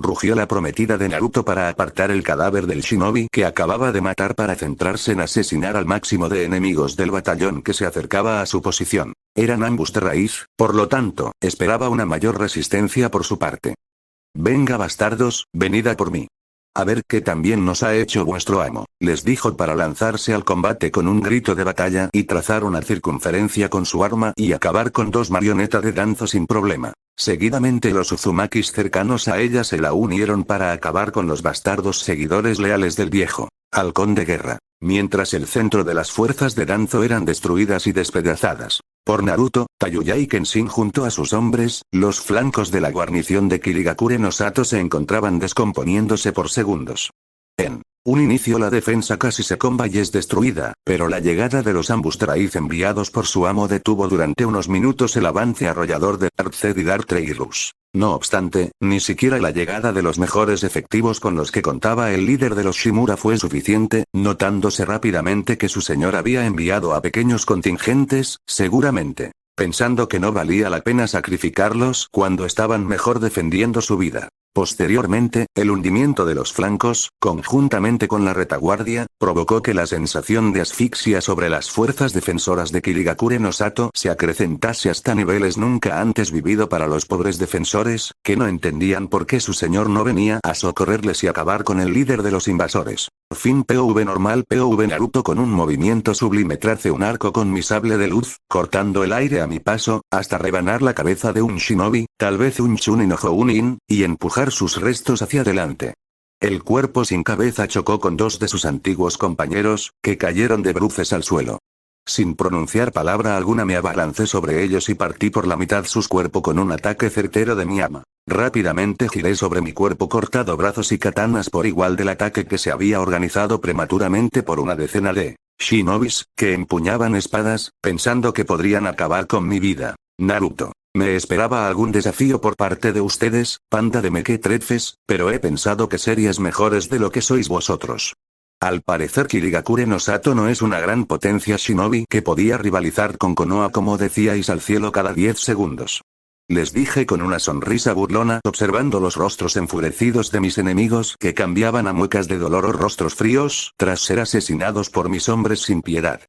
Rugió la prometida de Naruto para apartar el cadáver del shinobi que acababa de matar para centrarse en asesinar al máximo de enemigos del batallón que se acercaba a su posición. Eran ambos de raíz, por lo tanto, esperaba una mayor resistencia por su parte. Venga bastardos, venid a por mí. A ver qué también nos ha hecho vuestro amo, les dijo para lanzarse al combate con un grito de batalla y trazar una circunferencia con su arma y acabar con 2 marionetas de Danzo sin problema. Seguidamente los Uzumakis cercanos a ella se la unieron para acabar con los bastardos seguidores leales del viejo halcón de guerra, mientras el centro de las fuerzas de Danzo eran destruidas y despedazadas por Naruto, Tayuya y Kenshin junto a sus hombres. Los flancos de la guarnición de Kirigakure no Sato se encontraban descomponiéndose por segundos. En un inicio la defensa casi secomba y es destruida, pero la llegada de los Ambustraiz enviados por su amo detuvo durante unos minutos el avance arrollador de Darth Zed y Darth Treirus. No obstante, ni siquiera la llegada de los mejores efectivos con los que contaba el líder de los Shimura fue suficiente, notándose rápidamente que su señor había enviado a pequeños contingentes, seguramente pensando que no valía la pena sacrificarlos cuando estaban mejor defendiendo su vida. Posteriormente, el hundimiento de los flancos, conjuntamente con la retaguardia, provocó que la sensación de asfixia sobre las fuerzas defensoras de Kirigakure no Sato se acrecentase hasta niveles nunca antes vivido para los pobres defensores, que no entendían por qué su señor no venía a socorrerles y acabar con el líder de los invasores. Por fin POV normal POV Naruto con un movimiento sublime trace un arco con mi sable de luz, cortando el aire a mi paso, hasta rebanar la cabeza de un shinobi, tal vez un Chunin o Jounin, y empujar sus restos hacia adelante. El cuerpo sin cabeza chocó con dos de sus antiguos compañeros, que cayeron de bruces al suelo. Sin pronunciar palabra alguna me abalancé sobre ellos y partí por la mitad sus cuerpos con un ataque certero de mi ama. Rápidamente giré sobre mi cuerpo cortado brazos y katanas por igual del ataque que se había organizado prematuramente por una decena de shinobis, que empuñaban espadas, pensando que podrían acabar con mi vida. Naruto. Me esperaba algún desafío por parte de ustedes, panda de mequetrefes, pero he pensado que seríais mejores de lo que sois vosotros. Al parecer Kirigakure no Sato no es una gran potencia shinobi que podía rivalizar con Konoha como decíais al cielo cada 10 segundos. Les dije con una sonrisa burlona observando los rostros enfurecidos de mis enemigos que cambiaban a muecas de dolor o rostros fríos tras ser asesinados por mis hombres sin piedad.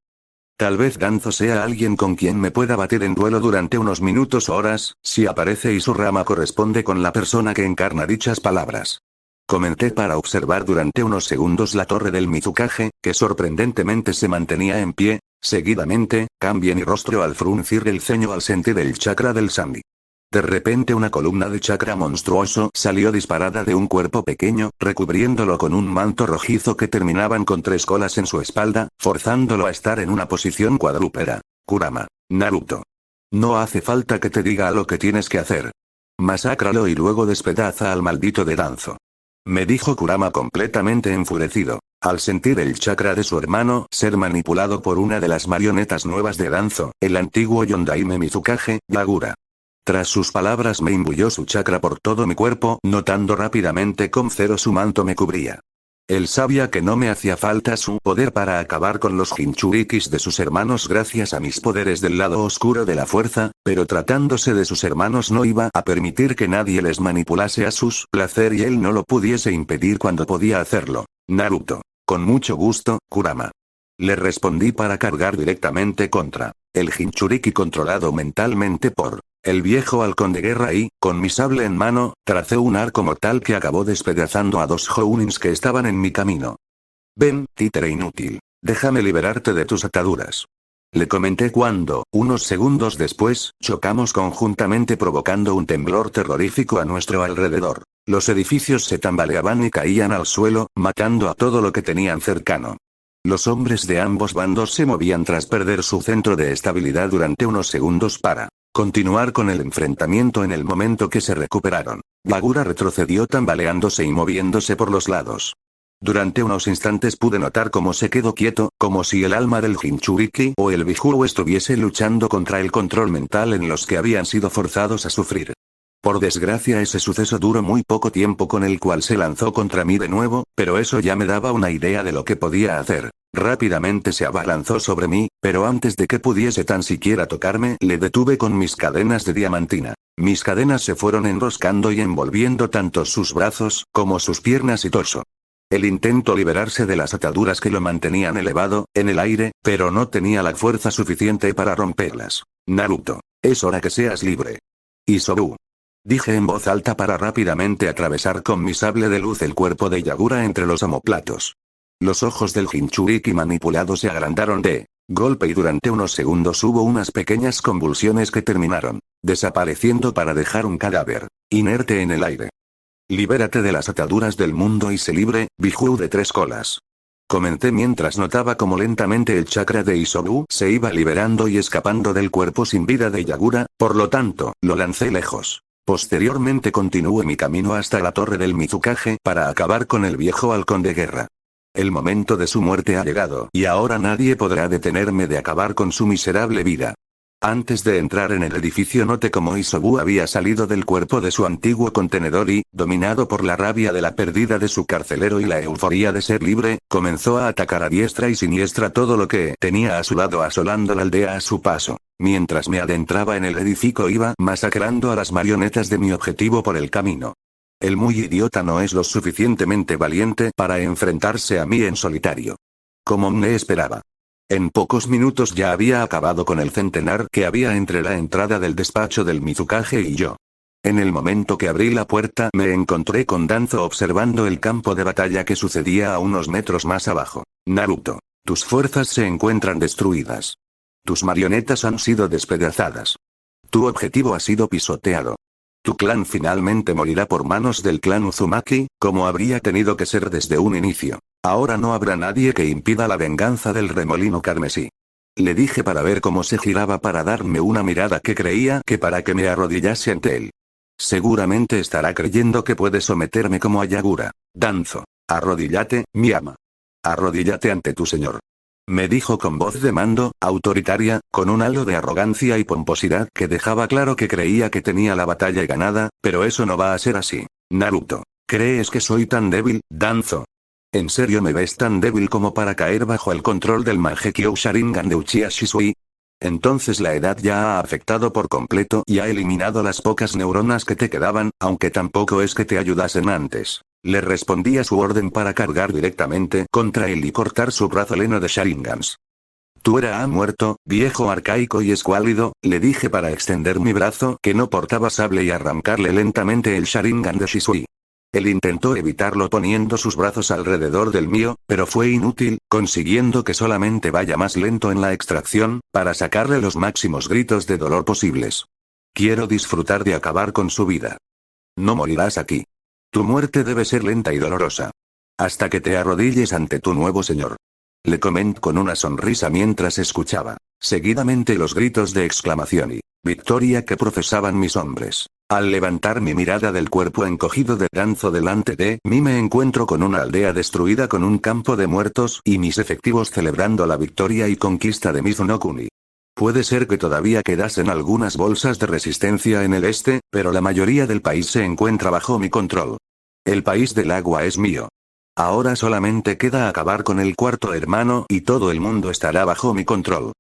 Tal vez Danzo sea alguien con quien me pueda batir en duelo durante unos minutos o horas, si aparece y su rama corresponde con la persona que encarna dichas palabras. Comenté para observar durante unos segundos la torre del Mizukage, que sorprendentemente se mantenía en pie. Seguidamente, cambié mi rostro al fruncir el ceño al sentir el chakra del Sanbi. De repente una columna de chakra monstruoso salió disparada de un cuerpo pequeño, recubriéndolo con un manto rojizo que terminaban con 3 colas en su espalda, forzándolo a estar en una posición cuadrúpeda. Kurama. Naruto. No hace falta que te diga lo que tienes que hacer. Masácralo y luego despedaza al maldito de Danzo. Me dijo Kurama completamente enfurecido, al sentir el chakra de su hermano ser manipulado por una de las marionetas nuevas de Danzo, el antiguo Yondaime Mizukage, Yagura. Tras sus palabras me imbuyó su chakra por todo mi cuerpo, notando rápidamente cómo su manto me cubría. Él sabía que no me hacía falta su poder para acabar con los Jinchurikis de sus hermanos gracias a mis poderes del lado oscuro de la fuerza, pero tratándose de sus hermanos no iba a permitir que nadie les manipulase a sus placer y él no lo pudiese impedir cuando podía hacerlo. Naruto. Con mucho gusto, Kurama. Le respondí para cargar directamente contra el Jinchuriki controlado mentalmente por el viejo halcón de guerra y, con mi sable en mano, tracé un arco mortal que acabó despedazando a 2 Jounins que estaban en mi camino. Ven, títere inútil. Déjame liberarte de tus ataduras. Le comenté cuando, unos segundos después, chocamos conjuntamente provocando un temblor terrorífico a nuestro alrededor. Los edificios se tambaleaban y caían al suelo, matando a todo lo que tenían cercano. Los hombres de ambos bandos se movían tras perder su centro de estabilidad durante unos segundos para continuar con el enfrentamiento en el momento que se recuperaron. Yagura retrocedió tambaleándose y moviéndose por los lados. Durante unos instantes pude notar cómo se quedó quieto, como si el alma del Jinchuriki o el Biju estuviese luchando contra el control mental en los que habían sido forzados a sufrir. Por desgracia ese suceso duró muy poco tiempo con el cual se lanzó contra mí de nuevo, pero eso ya me daba una idea de lo que podía hacer. Rápidamente se abalanzó sobre mí, pero antes de que pudiese tan siquiera tocarme, le detuve con mis cadenas de diamantina. Mis cadenas se fueron enroscando y envolviendo tanto sus brazos, como sus piernas y torso. Él intentó liberarse de las ataduras que lo mantenían elevado, en el aire, pero no tenía la fuerza suficiente para romperlas. Naruto. Es hora que seas libre. Isobu. Dije en voz alta para rápidamente atravesar con mi sable de luz el cuerpo de Yagura entre los omóplatos. Los ojos del Jinchuriki manipulado se agrandaron de golpe y durante unos segundos hubo unas pequeñas convulsiones que terminaron desapareciendo para dejar un cadáver inerte en el aire. Libérate de las ataduras del mundo y sé libre, Biju de 3 colas. Comenté mientras notaba como lentamente el chakra de Isobu se iba liberando y escapando del cuerpo sin vida de Yagura, por lo tanto, lo lancé lejos. Posteriormente continué mi camino hasta la torre del Mizukage para acabar con el viejo halcón de guerra. El momento de su muerte ha llegado y ahora nadie podrá detenerme de acabar con su miserable vida. Antes de entrar en el edificio noté cómo Isobu había salido del cuerpo de su antiguo contenedor y, dominado por la rabia de la pérdida de su carcelero y la euforia de ser libre, comenzó a atacar a diestra y siniestra todo lo que tenía a su lado, asolando la aldea a su paso. Mientras me adentraba en el edificio iba masacrando a las marionetas de mi objetivo por el camino. El muy idiota no es lo suficientemente valiente para enfrentarse a mí en solitario. Como me esperaba. En pocos minutos ya había acabado con el centenar que había entre la entrada del despacho del Mizukage y yo. En el momento que abrí la puerta me encontré con Danzo observando el campo de batalla que sucedía a unos metros más abajo. Naruto, tus fuerzas se encuentran destruidas. Tus marionetas han sido despedazadas. Tu objetivo ha sido pisoteado. Tu clan finalmente morirá por manos del clan Uzumaki, como habría tenido que ser desde un inicio. Ahora no habrá nadie que impida la venganza del remolino carmesí. Le dije para ver cómo se giraba para darme una mirada que creía que para que me arrodillase ante él. Seguramente estará creyendo que puede someterme como a Yagura. Danzo. Arrodíllate, mi ama. Arrodíllate ante tu señor. Me dijo con voz de mando, autoritaria, con un halo de arrogancia y pomposidad que dejaba claro que creía que tenía la batalla ganada, pero eso no va a ser así. Naruto. ¿Crees que soy tan débil, Danzo? ¿En serio me ves tan débil como para caer bajo el control del Mangekyo Sharingan de Uchiha Shisui? Entonces la edad ya ha afectado por completo y ha eliminado las pocas neuronas que te quedaban, aunque tampoco es que te ayudasen antes. Le respondí a su orden para cargar directamente contra él y cortar su brazo lleno de Sharingans. Tu era ha muerto, viejo arcaico y escuálido, le dije para extender mi brazo que no portaba sable y arrancarle lentamente el Sharingan de Shisui. Él intentó evitarlo poniendo sus brazos alrededor del mío, pero fue inútil, consiguiendo que solamente vaya más lento en la extracción, para sacarle los máximos gritos de dolor posibles. Quiero disfrutar de acabar con su vida. No morirás aquí. Tu muerte debe ser lenta y dolorosa. Hasta que te arrodilles ante tu nuevo señor. Le comenté con una sonrisa mientras escuchaba, seguidamente los gritos de exclamación y victoria que profesaban mis hombres. Al levantar mi mirada del cuerpo encogido de Danzo delante de mí me encuentro con una aldea destruida con un campo de muertos y mis efectivos celebrando la victoria y conquista de Mizuno-kuni. Puede ser que todavía quedasen algunas bolsas de resistencia en el este, pero la mayoría del país se encuentra bajo mi control. El país del agua es mío. Ahora solamente queda acabar con el cuarto hermano y todo el mundo estará bajo mi control.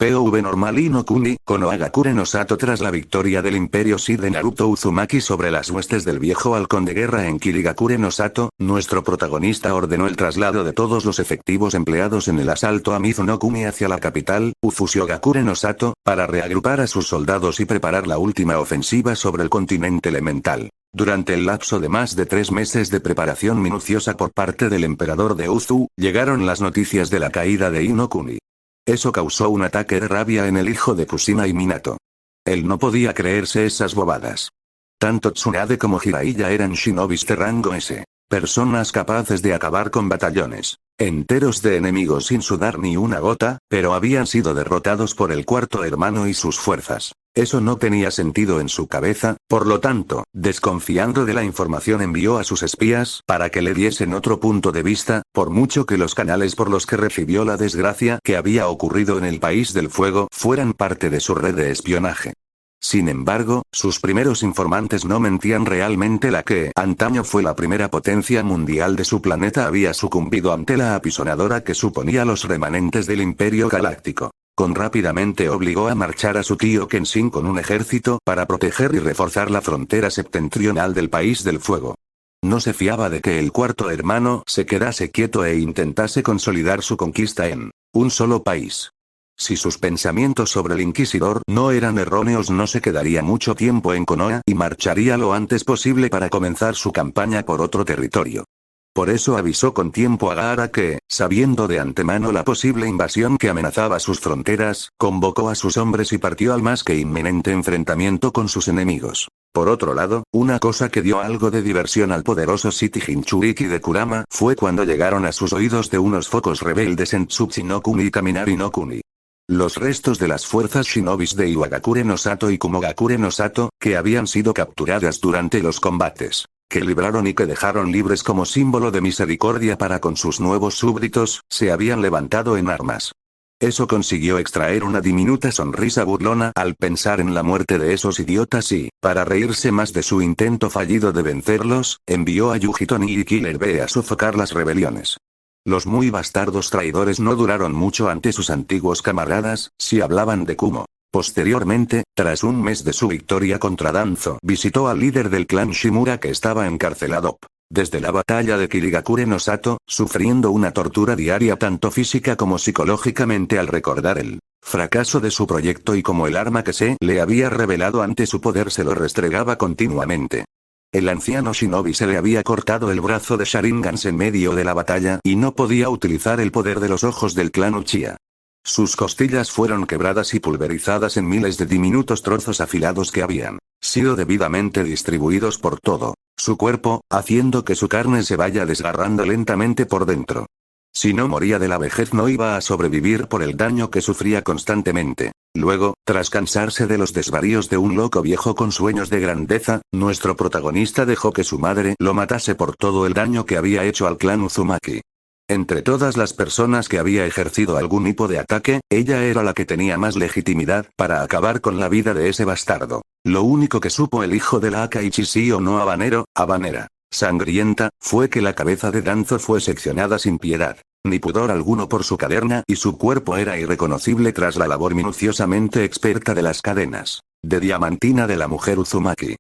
POV normal Inokuni, Konohagakure no Sato. Tras la victoria del Imperio Shi de Naruto Uzumaki sobre las huestes del viejo halcón de guerra en Kirigakure no Sato, nuestro protagonista ordenó el traslado de todos los efectivos empleados en el asalto a Mizuno-kuni hacia la capital, Ufushigakure no Sato, para reagrupar a sus soldados y preparar la última ofensiva sobre el continente elemental. Durante el lapso de más de 3 meses de preparación minuciosa por parte del emperador de Uzu, llegaron las noticias de la caída de Inokuni. Eso causó un ataque de rabia en el hijo de Kushina y Minato. Él no podía creerse esas bobadas. Tanto Tsunade como Jiraiya eran shinobis de rango S. Personas capaces de acabar con batallones enteros de enemigos sin sudar ni una gota, pero habían sido derrotados por el cuarto hermano y sus fuerzas. Eso no tenía sentido en su cabeza, por lo tanto, desconfiando de la información envió a sus espías para que le diesen otro punto de vista, por mucho que los canales por los que recibió la desgracia que había ocurrido en el país del fuego fueran parte de su red de espionaje. Sin embargo, sus primeros informantes no mentían realmente. La que antaño fue la primera potencia mundial de su planeta había sucumbido ante la apisonadora que suponía los remanentes del Imperio Galáctico. Rápidamente obligó a marchar a su tío Kenshin con un ejército para proteger y reforzar la frontera septentrional del país del fuego. No se fiaba de que el cuarto hermano se quedase quieto e intentase consolidar su conquista en un solo país. Si sus pensamientos sobre el Inquisidor no eran erróneos, no se quedaría mucho tiempo en Konoha y marcharía lo antes posible para comenzar su campaña por otro territorio. Por eso avisó con tiempo a Gaara que, sabiendo de antemano la posible invasión que amenazaba sus fronteras, convocó a sus hombres y partió al más que inminente enfrentamiento con sus enemigos. Por otro lado, una cosa que dio algo de diversión al poderoso City Jinchuriki de Kurama fue cuando llegaron a sus oídos de unos focos rebeldes en Tsutsuchi no Kuni y Kaminari no Kuni. Los restos de las fuerzas shinobis de Iwagakure no Sato y Kumogakure no Sato, que habían sido capturadas durante los combates que libraron y que dejaron libres como símbolo de misericordia para con sus nuevos súbditos, se habían levantado en armas. Eso consiguió extraer una diminuta sonrisa burlona al pensar en la muerte de esos idiotas y, para reírse más de su intento fallido de vencerlos, envió a Yugitoni y Killer Bee a sofocar las rebeliones. Los muy bastardos traidores no duraron mucho ante sus antiguos camaradas, si hablaban de Kumo. Posteriormente, tras un mes de su victoria contra Danzo, visitó al líder del clan Shimura que estaba encarcelado desde la batalla de Kirigakure no Sato, sufriendo una tortura diaria tanto física como psicológicamente al recordar el fracaso de su proyecto y como el arma que se le había revelado ante su poder se lo restregaba continuamente. El anciano shinobi se le había cortado el brazo de Sharingans en medio de la batalla y no podía utilizar el poder de los ojos del clan Uchiha. Sus costillas fueron quebradas y pulverizadas en miles de diminutos trozos afilados que habían sido debidamente distribuidos por todo su cuerpo, haciendo que su carne se vaya desgarrando lentamente por dentro. Si no moría de la vejez no iba a sobrevivir por el daño que sufría constantemente. Luego, tras cansarse de los desvaríos de un loco viejo con sueños de grandeza, nuestro protagonista dejó que su madre lo matase por todo el daño que había hecho al clan Uzumaki. Entre todas las personas que había ejercido algún tipo de ataque, ella era la que tenía más legitimidad para acabar con la vida de ese bastardo. Lo único que supo el hijo de la Akaichi no habanera, sangrienta, fue que la cabeza de Danzo fue seccionada sin piedad, ni pudor alguno por su cadena y su cuerpo era irreconocible tras la labor minuciosamente experta de las cadenas de diamantina de la mujer Uzumaki.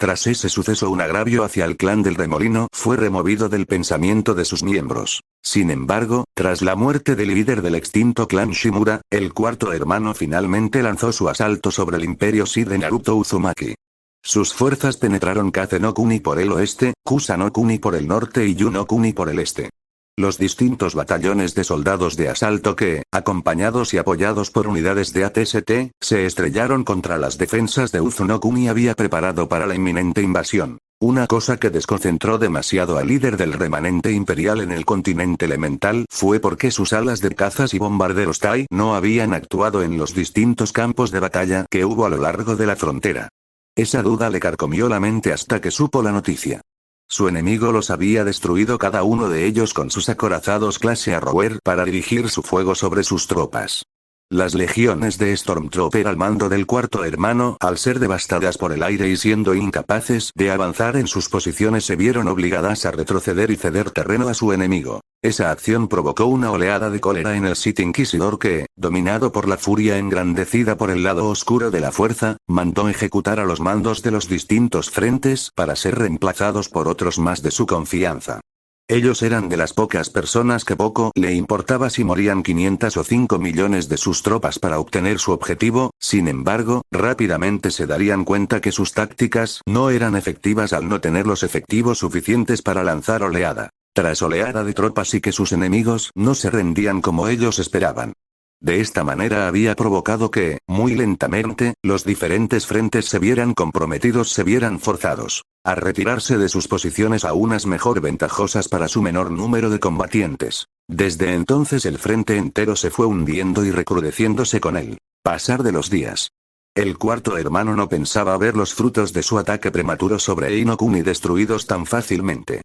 Tras ese suceso un agravio hacia el clan del Remolino fue removido del pensamiento de sus miembros. Sin embargo, tras la muerte del líder del extinto clan Shimura, el cuarto hermano finalmente lanzó su asalto sobre el imperio Shi de Naruto Uzumaki. Sus fuerzas penetraron Kase no Kuni por el oeste, Kusa no Kuni por el norte y Yu no Kuni por el este. Los distintos batallones de soldados de asalto que, acompañados y apoyados por unidades de ATST, se estrellaron contra las defensas de Uzu no Kuni había preparado para la inminente invasión. Una cosa que desconcentró demasiado al líder del remanente imperial en el continente elemental fue porque sus alas de cazas y bombarderos Tai no habían actuado en los distintos campos de batalla que hubo a lo largo de la frontera. Esa duda le carcomió la mente hasta que supo la noticia. Su enemigo los había destruido cada uno de ellos con sus acorazados clase Arrower para dirigir su fuego sobre sus tropas. Las legiones de Stormtrooper al mando del cuarto hermano, al ser devastadas por el aire y siendo incapaces de avanzar en sus posiciones se vieron obligadas a retroceder y ceder terreno a su enemigo. Esa acción provocó una oleada de cólera en el Sith Inquisidor que, dominado por la furia engrandecida por el lado oscuro de la fuerza, mandó ejecutar a los mandos de los distintos frentes para ser reemplazados por otros más de su confianza. Ellos eran de las pocas personas que poco le importaba si morían 500 o 5 millones de sus tropas para obtener su objetivo, sin embargo, rápidamente se darían cuenta que sus tácticas no eran efectivas al no tener los efectivos suficientes para lanzar oleada tras oleada de tropas y que sus enemigos no se rendían como ellos esperaban. De esta manera había provocado que, muy lentamente, los diferentes frentes se vieran comprometidos, se vieran forzados a retirarse de sus posiciones a unas mejor ventajosas para su menor número de combatientes. Desde entonces el frente entero se fue hundiendo y recrudeciéndose con el pasar de los días. El cuarto hermano no pensaba ver los frutos de su ataque prematuro sobre Inokuni destruidos tan fácilmente.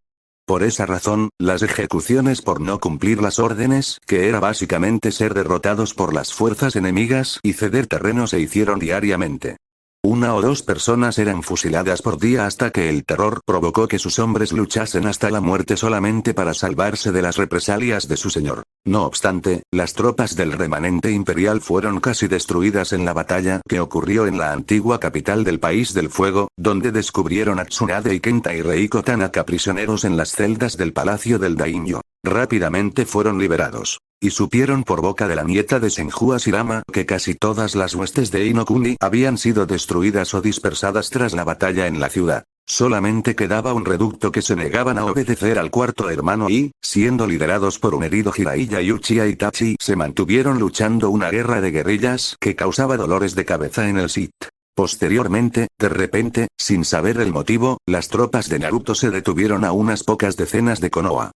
Por esa razón, las ejecuciones por no cumplir las órdenes, que era básicamente ser derrotados por las fuerzas enemigas y ceder terreno se hicieron diariamente. 1 o 2 personas eran fusiladas por día hasta que el terror provocó que sus hombres luchasen hasta la muerte solamente para salvarse de las represalias de su señor. No obstante, las tropas del remanente imperial fueron casi destruidas en la batalla que ocurrió en la antigua capital del País del Fuego, donde descubrieron a Tsunade y Kenta y Reiko Tanaka prisioneros en las celdas del palacio del Daimyo. Rápidamente fueron liberados. Y supieron por boca de la nieta de Senju Ashirama que casi todas las huestes de Inokuni habían sido destruidas o dispersadas tras la batalla en la ciudad. Solamente quedaba un reducto que se negaban a obedecer al cuarto hermano y, siendo liderados por un herido Jiraiya y Uchiha Itachi, se mantuvieron luchando una guerra de guerrillas que causaba dolores de cabeza en el Sith. Posteriormente, de repente, sin saber el motivo, las tropas de Naruto se detuvieron a unas pocas decenas de Konoha.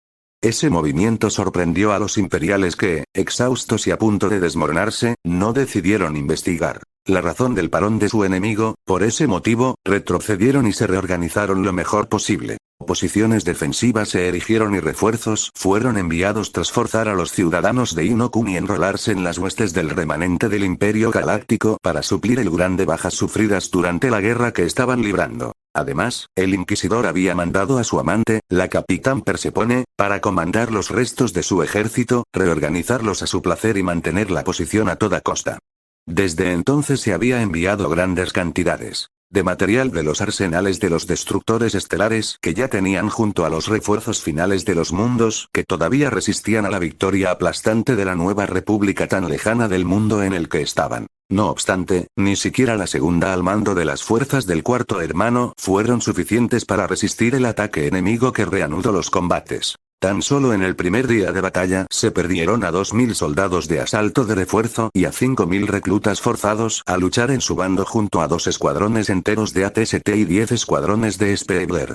Ese movimiento sorprendió a los imperiales que, exhaustos y a punto de desmoronarse, no decidieron investigar la razón del parón de su enemigo. Por ese motivo, retrocedieron y se reorganizaron lo mejor posible. Posiciones defensivas se erigieron y refuerzos fueron enviados tras forzar a los ciudadanos de Inokuni a enrolarse en las huestes del remanente del Imperio Galáctico para suplir el grande bajas sufridas durante la guerra que estaban librando. Además, el Inquisidor había mandado a su amante, la Capitán Persepone, para comandar los restos de su ejército, reorganizarlos a su placer y mantener la posición a toda costa. Desde entonces se había enviado grandes cantidades de material de los arsenales de los destructores estelares que ya tenían junto a los refuerzos finales de los mundos que todavía resistían a la victoria aplastante de la nueva república tan lejana del mundo en el que estaban. No obstante, ni siquiera la segunda al mando de las fuerzas del cuarto hermano fueron suficientes para resistir el ataque enemigo que reanudó los combates. Tan solo en el primer día de batalla se perdieron a 2000 soldados de asalto de refuerzo y a 5000 reclutas forzados a luchar en su bando junto a 2 escuadrones enteros de ATST y 10 escuadrones de Speedler.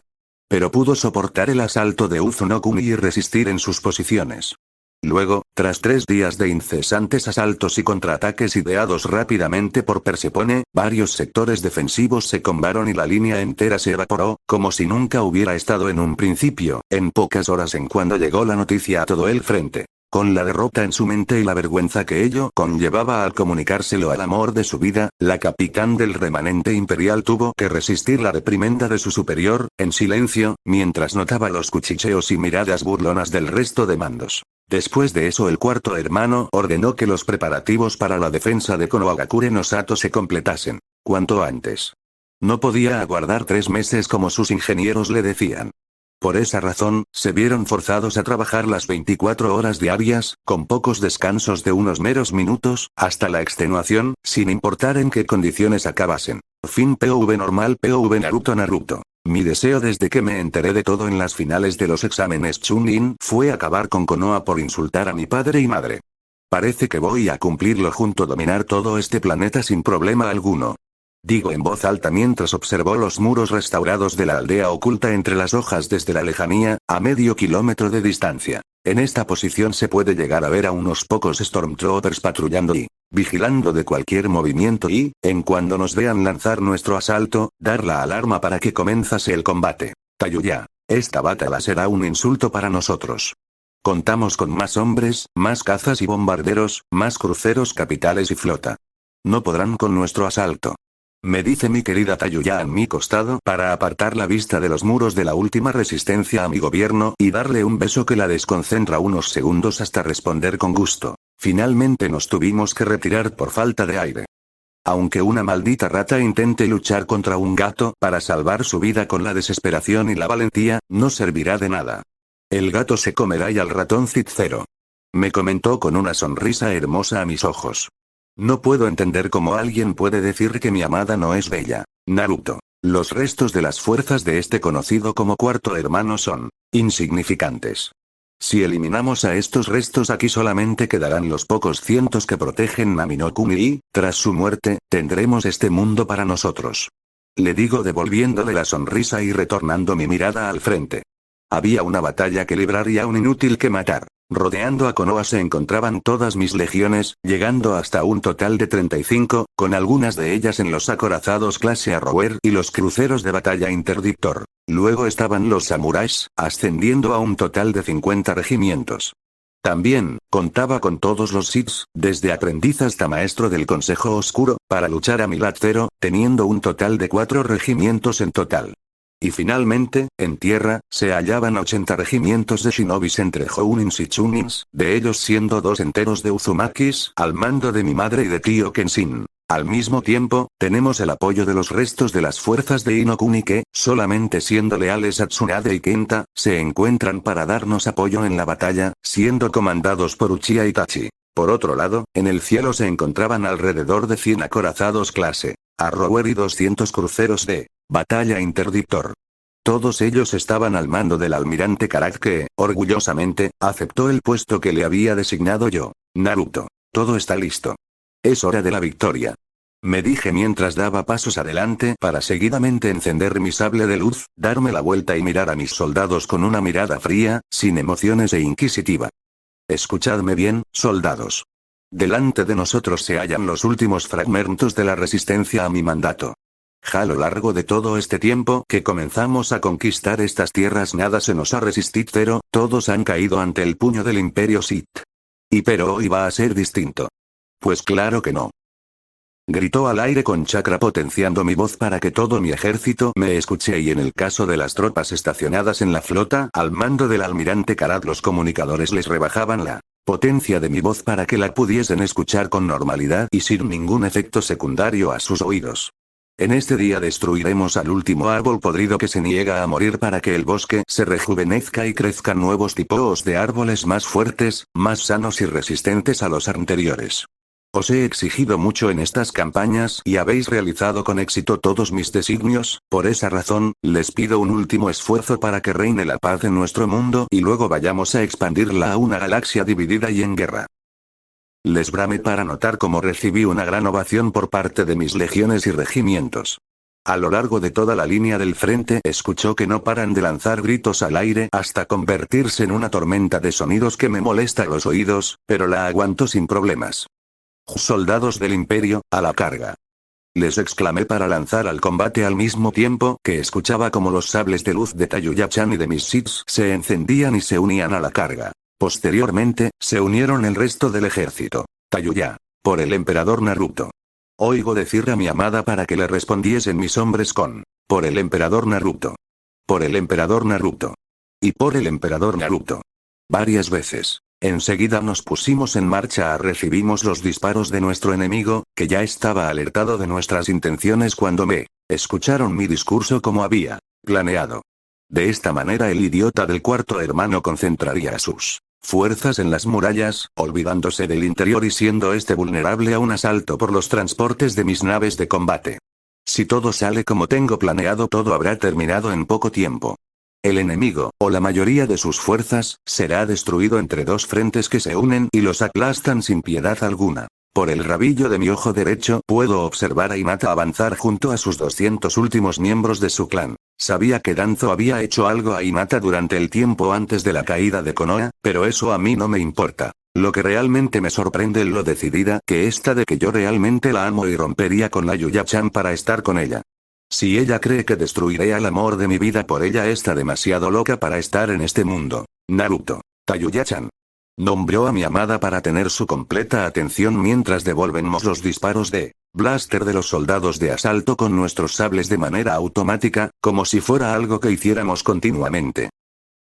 Pero pudo soportar el asalto de Uzunokuni y resistir en sus posiciones. Luego, tras 3 días de incesantes asaltos y contraataques ideados rápidamente por Persepone, varios sectores defensivos se combaron y la línea entera se evaporó, como si nunca hubiera estado en un principio, en pocas horas en cuando llegó la noticia a todo el frente. Con la derrota en su mente y la vergüenza que ello conllevaba al comunicárselo al amor de su vida, la capitán del remanente imperial tuvo que resistir la reprimenda de su superior, en silencio, mientras notaba los cuchicheos y miradas burlonas del resto de mandos. Después de eso el cuarto hermano ordenó que los preparativos para la defensa de Konohagakure no Sato se completasen cuanto antes. No podía aguardar 3 meses como sus ingenieros le decían. Por esa razón, se vieron forzados a trabajar las 24 horas diarias, con pocos descansos de unos meros minutos, hasta la extenuación, sin importar en qué condiciones acabasen. Fin POV normal POV Naruto. Mi deseo desde que me enteré de todo en las finales de los exámenes Chunin fue acabar con Konoha por insultar a mi padre y madre. Parece que voy a cumplirlo junto a dominar todo este planeta sin problema alguno. Digo en voz alta mientras observó los muros restaurados de la aldea oculta entre las hojas desde la lejanía, a medio kilómetro de distancia. En esta posición se puede llegar a ver a unos pocos Stormtroopers patrullando y vigilando de cualquier movimiento y, en cuando nos vean lanzar nuestro asalto, dar la alarma para que comenzase el combate. Tayuya, esta batalla será un insulto para nosotros. Contamos con más hombres, más cazas y bombarderos, más cruceros capitales y flota. No podrán con nuestro asalto. Me dice mi querida Tayuya a mi costado para apartar la vista de los muros de la última resistencia a mi gobierno y darle un beso que la desconcentra unos segundos hasta responder con gusto. Finalmente nos tuvimos que retirar por falta de aire. Aunque una maldita rata intente luchar contra un gato para salvar su vida con la desesperación y la valentía, no servirá de nada. El gato se comerá y al ratón cero. Me comentó con una sonrisa hermosa a mis ojos. No puedo entender cómo alguien puede decir que mi amada no es bella. Naruto. Los restos de las fuerzas de este conocido como cuarto hermano son insignificantes. Si eliminamos a estos restos aquí solamente quedarán los pocos cientos que protegen Nami no Kuni y, tras su muerte, tendremos este mundo para nosotros. Le digo devolviéndole la sonrisa y retornando mi mirada al frente. Había una batalla que librar y a un inútil que matar. Rodeando a Konoha se encontraban todas mis legiones, llegando hasta un total de 35, con algunas de ellas en los acorazados clase Arrower y los cruceros de batalla Interdictor. Luego estaban los samuráis, ascendiendo a un total de 50 regimientos. También, contaba con todos los Siths, desde aprendiz hasta maestro del Consejo Oscuro, para luchar a mi lado cero, teniendo un total de 4 regimientos en total. Y finalmente, en tierra, se hallaban 80 regimientos de shinobis entre Jounins y Chunins, de ellos siendo 2 enteros de Uzumakis, al mando de mi madre y de tío Kenshin. Al mismo tiempo, tenemos el apoyo de los restos de las fuerzas de Inokuni que, solamente siendo leales a Tsunade y Kenta, se encuentran para darnos apoyo en la batalla, siendo comandados por Uchiha Itachi. Por otro lado, en el cielo se encontraban alrededor de 100 acorazados clase Arrower y 200 cruceros de batalla Interdictor. Todos ellos estaban al mando del almirante Karak que, orgullosamente, aceptó el puesto que le había designado yo. Naruto. Todo está listo. Es hora de la victoria. Me dije mientras daba pasos adelante para seguidamente encender mi sable de luz, darme la vuelta y mirar a mis soldados con una mirada fría, sin emociones e inquisitiva. Escuchadme bien, soldados. Delante de nosotros se hallan los últimos fragmentos de la resistencia a mi mandato. A lo largo de todo este tiempo que comenzamos a conquistar estas tierras nada se nos ha resistido, pero todos han caído ante el puño del Imperio Sith. ¿Y pero hoy va a ser distinto? Pues claro que no. Gritó al aire con chakra potenciando mi voz para que todo mi ejército me escuche, y en el caso de las tropas estacionadas en la flota al mando del almirante Karad, los comunicadores les rebajaban la potencia de mi voz para que la pudiesen escuchar con normalidad y sin ningún efecto secundario a sus oídos. En este día destruiremos al último árbol podrido que se niega a morir para que el bosque se rejuvenezca y crezcan nuevos tipos de árboles más fuertes, más sanos y resistentes a los anteriores. Os he exigido mucho en estas campañas y habéis realizado con éxito todos mis designios, por esa razón, les pido un último esfuerzo para que reine la paz en nuestro mundo y luego vayamos a expandirla a una galaxia dividida y en guerra. Les bramé para notar cómo recibí una gran ovación por parte de mis legiones y regimientos. A lo largo de toda la línea del frente escuchó que no paran de lanzar gritos al aire hasta convertirse en una tormenta de sonidos que me molesta los oídos, pero la aguanto sin problemas. Soldados del Imperio, a la carga. Les exclamé para lanzar al combate al mismo tiempo que escuchaba como los sables de luz de Tayuya-chan y de mis Siths se encendían y se unían a la carga. Posteriormente, se unieron el resto del ejército. Tayuya. Por el emperador Naruto. Oigo decir a mi amada para que le respondiesen mis hombres con: por el emperador Naruto. Por el emperador Naruto. Y por el emperador Naruto. Varias veces. Enseguida nos pusimos en marcha. Recibimos los disparos de nuestro enemigo, que ya estaba alertado de nuestras intenciones cuando me escucharon mi discurso como había planeado. De esta manera el idiota del cuarto hermano concentraría sus fuerzas en las murallas, olvidándose del interior y siendo este vulnerable a un asalto por los transportes de mis naves de combate. Si todo sale como tengo planeado, todo habrá terminado en poco tiempo. El enemigo, o la mayoría de sus fuerzas, será destruido entre dos frentes que se unen y los aplastan sin piedad alguna. Por el rabillo de mi ojo derecho puedo observar a Hinata avanzar junto a sus 200 últimos miembros de su clan. Sabía que Danzo había hecho algo a Hinata durante el tiempo antes de la caída de Konoha, pero eso a mí no me importa. Lo que realmente me sorprende es lo decidida que está de que yo realmente la amo y rompería con la Yuya-chan para estar con ella. Si ella cree que destruiré al amor de mi vida por ella, está demasiado loca para estar en este mundo. Naruto. Tayuya-chan. Nombró a mi amada para tener su completa atención mientras devolvemos los disparos de blaster de los soldados de asalto con nuestros sables de manera automática, como si fuera algo que hiciéramos continuamente.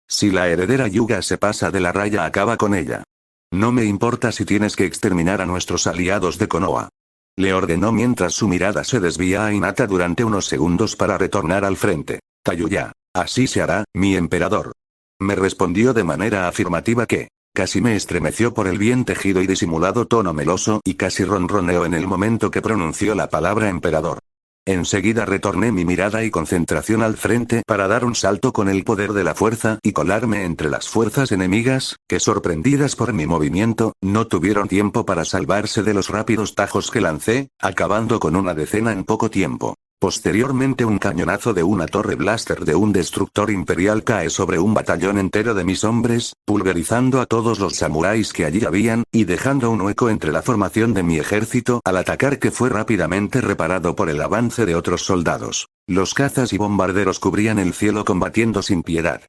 Si la heredera Yuga se pasa de la raya, acaba con ella. No me importa si tienes que exterminar a nuestros aliados de Konoha. Le ordenó mientras su mirada se desvía a Hinata durante unos segundos para retornar al frente. Tayuya. Así se hará, mi emperador. Me respondió de manera afirmativa que casi me estremeció por el bien tejido y disimulado tono meloso y casi ronroneó en el momento que pronunció la palabra emperador. Enseguida retorné mi mirada y concentración al frente para dar un salto con el poder de la fuerza y colarme entre las fuerzas enemigas, que sorprendidas por mi movimiento, no tuvieron tiempo para salvarse de los rápidos tajos que lancé, acabando con una decena en poco tiempo. Posteriormente un cañonazo de una torre blaster de un destructor imperial cae sobre un batallón entero de mis hombres, pulverizando a todos los samuráis que allí habían, y dejando un hueco entre la formación de mi ejército al atacar, que fue rápidamente reparado por el avance de otros soldados. Los cazas y bombarderos cubrían el cielo combatiendo sin piedad.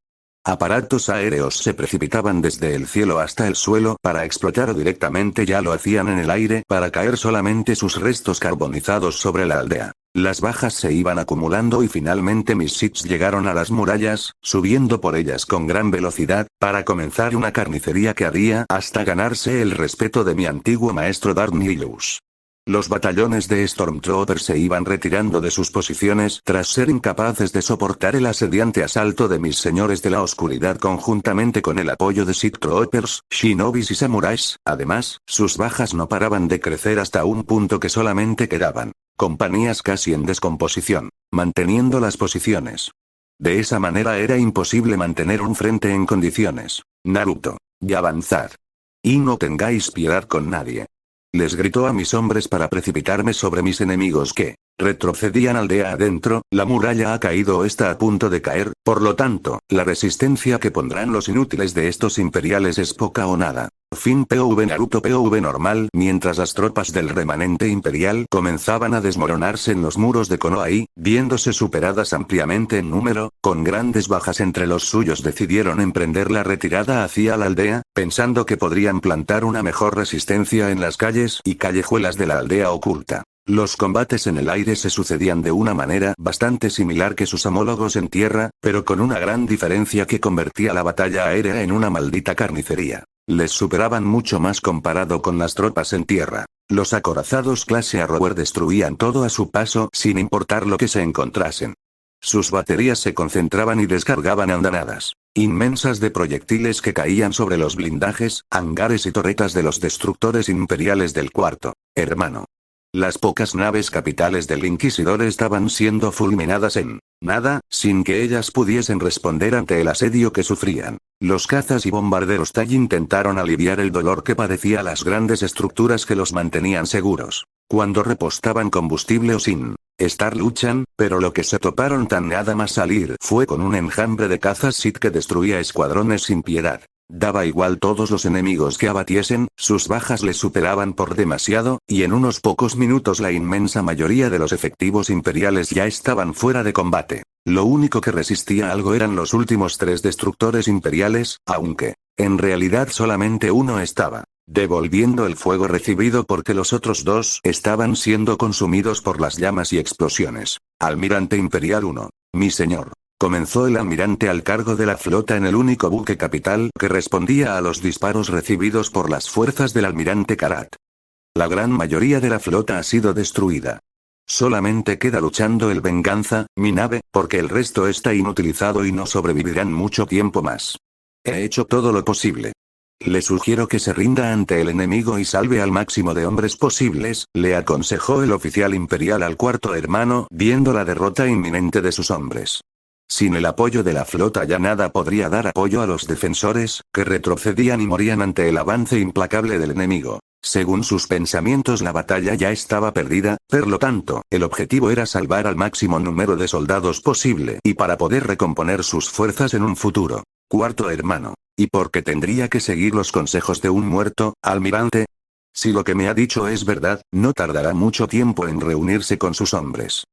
Aparatos aéreos se precipitaban desde el cielo hasta el suelo para explotar, o directamente ya lo hacían en el aire para caer solamente sus restos carbonizados sobre la aldea. Las bajas se iban acumulando y finalmente mis Siths llegaron a las murallas, subiendo por ellas con gran velocidad, para comenzar una carnicería que haría hasta ganarse el respeto de mi antiguo maestro Darth Nihilus. Los batallones de Stormtroopers se iban retirando de sus posiciones tras ser incapaces de soportar el asediante asalto de mis señores de la oscuridad conjuntamente con el apoyo de Sith Troopers, Shinobis y Samuráis. Además, sus bajas no paraban de crecer hasta un punto que solamente quedaban compañías casi en descomposición, manteniendo las posiciones. De esa manera era imposible mantener un frente en condiciones. Naruto. Y avanzad. Y no tengáis piedad con nadie. Les gritó a mis hombres para precipitarme sobre mis enemigos que retrocedían aldea adentro. La muralla ha caído o está a punto de caer, por lo tanto, la resistencia que pondrán los inútiles de estos imperiales es poca o nada. Fin POV Naruto POV normal. Mientras las tropas del remanente imperial comenzaban a desmoronarse en los muros de Konoha, viéndose superadas ampliamente en número, con grandes bajas entre los suyos decidieron emprender la retirada hacia la aldea, pensando que podrían plantar una mejor resistencia en las calles y callejuelas de la aldea oculta. Los combates en el aire se sucedían de una manera bastante similar que sus homólogos en tierra, pero con una gran diferencia que convertía la batalla aérea en una maldita carnicería. Les superaban mucho más comparado con las tropas en tierra. Los acorazados clase Arrower destruían todo a su paso sin importar lo que se encontrasen. Sus baterías se concentraban y descargaban andanadas inmensas de proyectiles que caían sobre los blindajes, hangares y torretas de los destructores imperiales del cuarto hermano. Las pocas naves capitales del Inquisidor estaban siendo fulminadas en nada, sin que ellas pudiesen responder ante el asedio que sufrían. Los cazas y bombarderos Tai intentaron aliviar el dolor que padecía las grandes estructuras que los mantenían seguros. Cuando repostaban combustible o sin estar luchan, pero lo que se toparon tan nada más salir fue con un enjambre de cazas Sith que destruía escuadrones sin piedad. Daba igual todos los enemigos que abatiesen, sus bajas les superaban por demasiado, y en unos pocos minutos la inmensa mayoría de los efectivos imperiales ya estaban fuera de combate. Lo único que resistía algo eran los últimos 3 destructores imperiales, aunque, en realidad solamente uno estaba devolviendo el fuego recibido porque los otros 2 estaban siendo consumidos por las llamas y explosiones. Almirante Imperial 1. Mi señor. Comenzó el almirante al cargo de la flota en el único buque capital que respondía a los disparos recibidos por las fuerzas del almirante Karat. La gran mayoría de la flota ha sido destruida. Solamente queda luchando el Venganza, mi nave, porque el resto está inutilizado y no sobrevivirán mucho tiempo más. He hecho todo lo posible. Le sugiero que se rinda ante el enemigo y salve al máximo de hombres posibles, le aconsejó el oficial imperial al cuarto hermano, viendo la derrota inminente de sus hombres. Sin el apoyo de la flota ya nada podría dar apoyo a los defensores, que retrocedían y morían ante el avance implacable del enemigo. Según sus pensamientos la batalla ya estaba perdida, por lo tanto, el objetivo era salvar al máximo número de soldados posible y para poder recomponer sus fuerzas en un futuro. Cuarto hermano. ¿Y por qué tendría que seguir los consejos de un muerto, almirante? Si lo que me ha dicho es verdad, no tardará mucho tiempo en reunirse con sus hombres.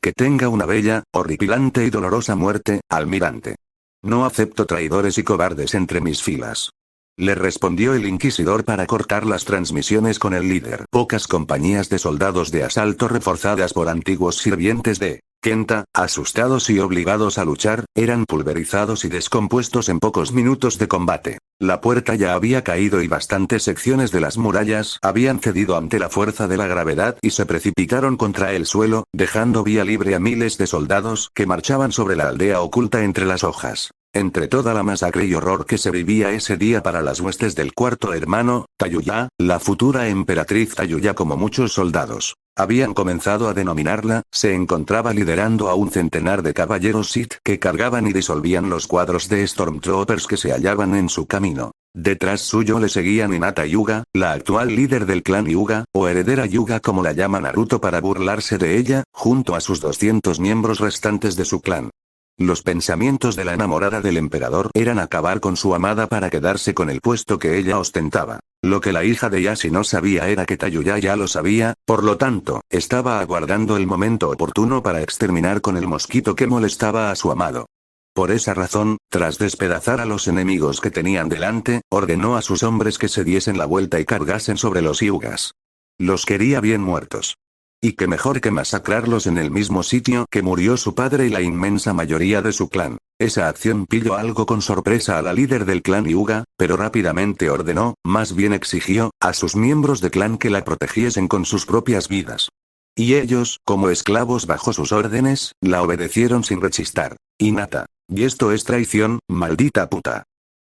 Que tenga una bella, horripilante y dolorosa muerte, almirante. No acepto traidores y cobardes entre mis filas. Le respondió el inquisidor para cortar las transmisiones con el líder. Pocas compañías de soldados de asalto reforzadas por antiguos sirvientes de Kenta, asustados y obligados a luchar, eran pulverizados y descompuestos en pocos minutos de combate. La puerta ya había caído y bastantes secciones de las murallas habían cedido ante la fuerza de la gravedad y se precipitaron contra el suelo, dejando vía libre a miles de soldados que marchaban sobre la aldea oculta entre las hojas. Entre toda la masacre y horror que se vivía ese día para las huestes del cuarto hermano, Tayuya, la futura emperatriz Tayuya como muchos soldados habían comenzado a denominarla, se encontraba liderando a un centenar de caballeros Sith que cargaban y disolvían los cuadros de Stormtroopers que se hallaban en su camino. Detrás suyo le seguían Hinata Hyuga, la actual líder del clan Hyuga, o heredera Hyuga como la llama Naruto para burlarse de ella, junto a sus 200 miembros restantes de su clan. Los pensamientos de la enamorada del emperador eran acabar con su amada para quedarse con el puesto que ella ostentaba. Lo que la hija de Yashi no sabía era que Tayuya ya lo sabía, por lo tanto, estaba aguardando el momento oportuno para exterminar con el mosquito que molestaba a su amado. Por esa razón, tras despedazar a los enemigos que tenían delante, ordenó a sus hombres que se diesen la vuelta y cargasen sobre los Hyugas. Los quería bien muertos. Y qué mejor que masacrarlos en el mismo sitio que murió su padre y la inmensa mayoría de su clan. Esa acción pilló algo con sorpresa a la líder del clan Hyuga, pero rápidamente ordenó, más bien exigió, a sus miembros de clan que la protegiesen con sus propias vidas. Y ellos, como esclavos bajo sus órdenes, la obedecieron sin rechistar. Hinata. Y esto es traición, maldita puta.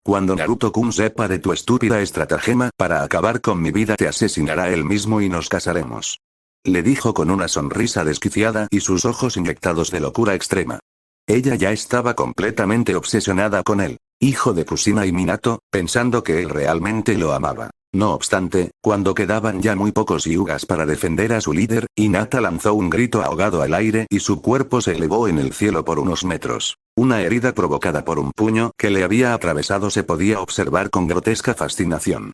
Cuando Naruto-kun sepa de tu estúpida estratagema para acabar con mi vida te asesinará él mismo y nos casaremos. Le dijo con una sonrisa desquiciada y sus ojos inyectados de locura extrema. Ella ya estaba completamente obsesionada con él, hijo de Kushina y Minato, pensando que él realmente lo amaba. No obstante, cuando quedaban ya muy pocos Hyugas para defender a su líder, Hinata lanzó un grito ahogado al aire y su cuerpo se elevó en el cielo por unos metros. Una herida provocada por un puño que le había atravesado se podía observar con grotesca fascinación.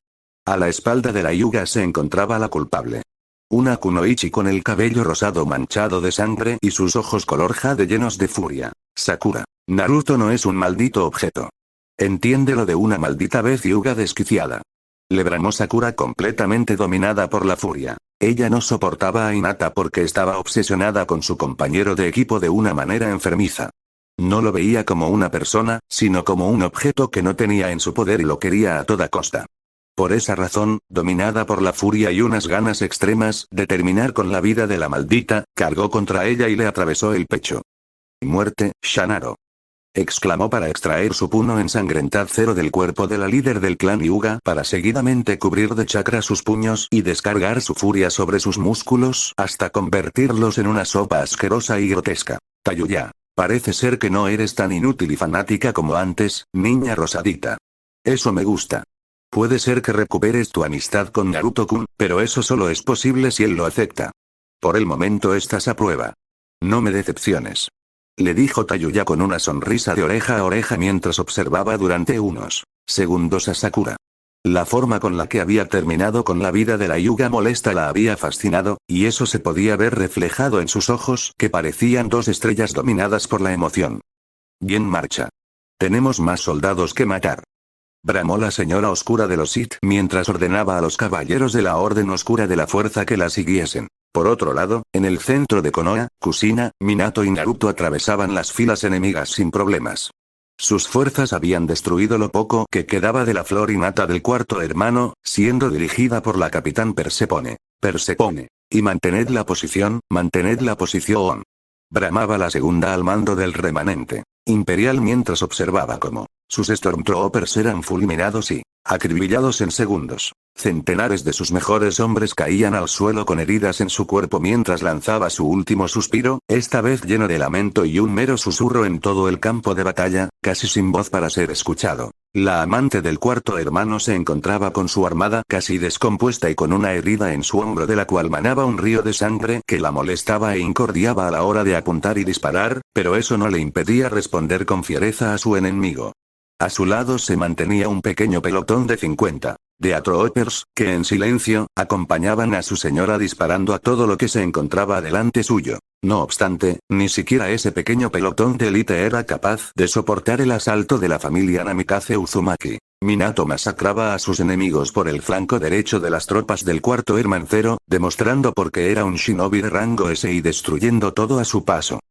A la espalda de la Hyuga se encontraba la culpable. Una kunoichi con el cabello rosado manchado de sangre y sus ojos color jade llenos de furia. Sakura. Naruto no es un maldito objeto. Entiéndelo de una maldita vez, Hyuga desquiciada. Le bramó Sakura, completamente dominada por la furia. Ella no soportaba a Hinata porque estaba obsesionada con su compañero de equipo de una manera enfermiza. No lo veía como una persona, sino como un objeto que no tenía en su poder y lo quería a toda costa. Por esa razón, dominada por la furia y unas ganas extremas de terminar con la vida de la maldita, cargó contra ella y le atravesó el pecho. «Muerte, Shanaro», exclamó para extraer su puño ensangrentado del cuerpo de la líder del clan Hyuga para seguidamente cubrir de chakra sus puños y descargar su furia sobre sus músculos hasta convertirlos en una sopa asquerosa y grotesca. «Tayuya, parece ser que no eres tan inútil y fanática como antes, niña rosadita. Eso me gusta. Puede ser que recuperes tu amistad con Naruto-kun, pero eso solo es posible si él lo acepta. Por el momento estás a prueba. No me decepciones», le dijo Tayuya con una sonrisa de oreja a oreja mientras observaba durante unos segundos a Sakura. La forma con la que había terminado con la vida de la Hyuga molesta la había fascinado, y eso se podía ver reflejado en sus ojos, que parecían dos estrellas dominadas por la emoción. «Bien, marcha. Tenemos más soldados que matar», bramó la señora oscura de los Sith mientras ordenaba a los caballeros de la Orden Oscura de la Fuerza que la siguiesen. Por otro lado, en el centro de Konoha, Kushina, Minato y Naruto atravesaban las filas enemigas sin problemas. Sus fuerzas habían destruido lo poco que quedaba de la flor innata del cuarto hermano, siendo dirigida por la capitán Persepone. «Persepone. Y mantened la posición, bramaba la segunda al mando del remanente imperial mientras observaba cómo sus Stormtroopers eran fulminados y acribillados en segundos. Centenares de sus mejores hombres caían al suelo con heridas en su cuerpo mientras lanzaba su último suspiro, esta vez lleno de lamento y un mero susurro en todo el campo de batalla, casi sin voz para ser escuchado. La amante del cuarto hermano se encontraba con su armada casi descompuesta y con una herida en su hombro de la cual manaba un río de sangre que la molestaba e incordiaba a la hora de apuntar y disparar, pero eso no le impedía responder con fiereza a su enemigo. A su lado se mantenía un pequeño pelotón de 50 Deathtroopers, que en silencio, acompañaban a su señora disparando a todo lo que se encontraba delante suyo. No obstante, ni siquiera ese pequeño pelotón de élite era capaz de soportar el asalto de la familia Namikaze Uzumaki. Minato masacraba a sus enemigos por el flanco derecho de las tropas del cuarto hermancero, demostrando por qué era un shinobi de rango S y destruyendo todo a su paso.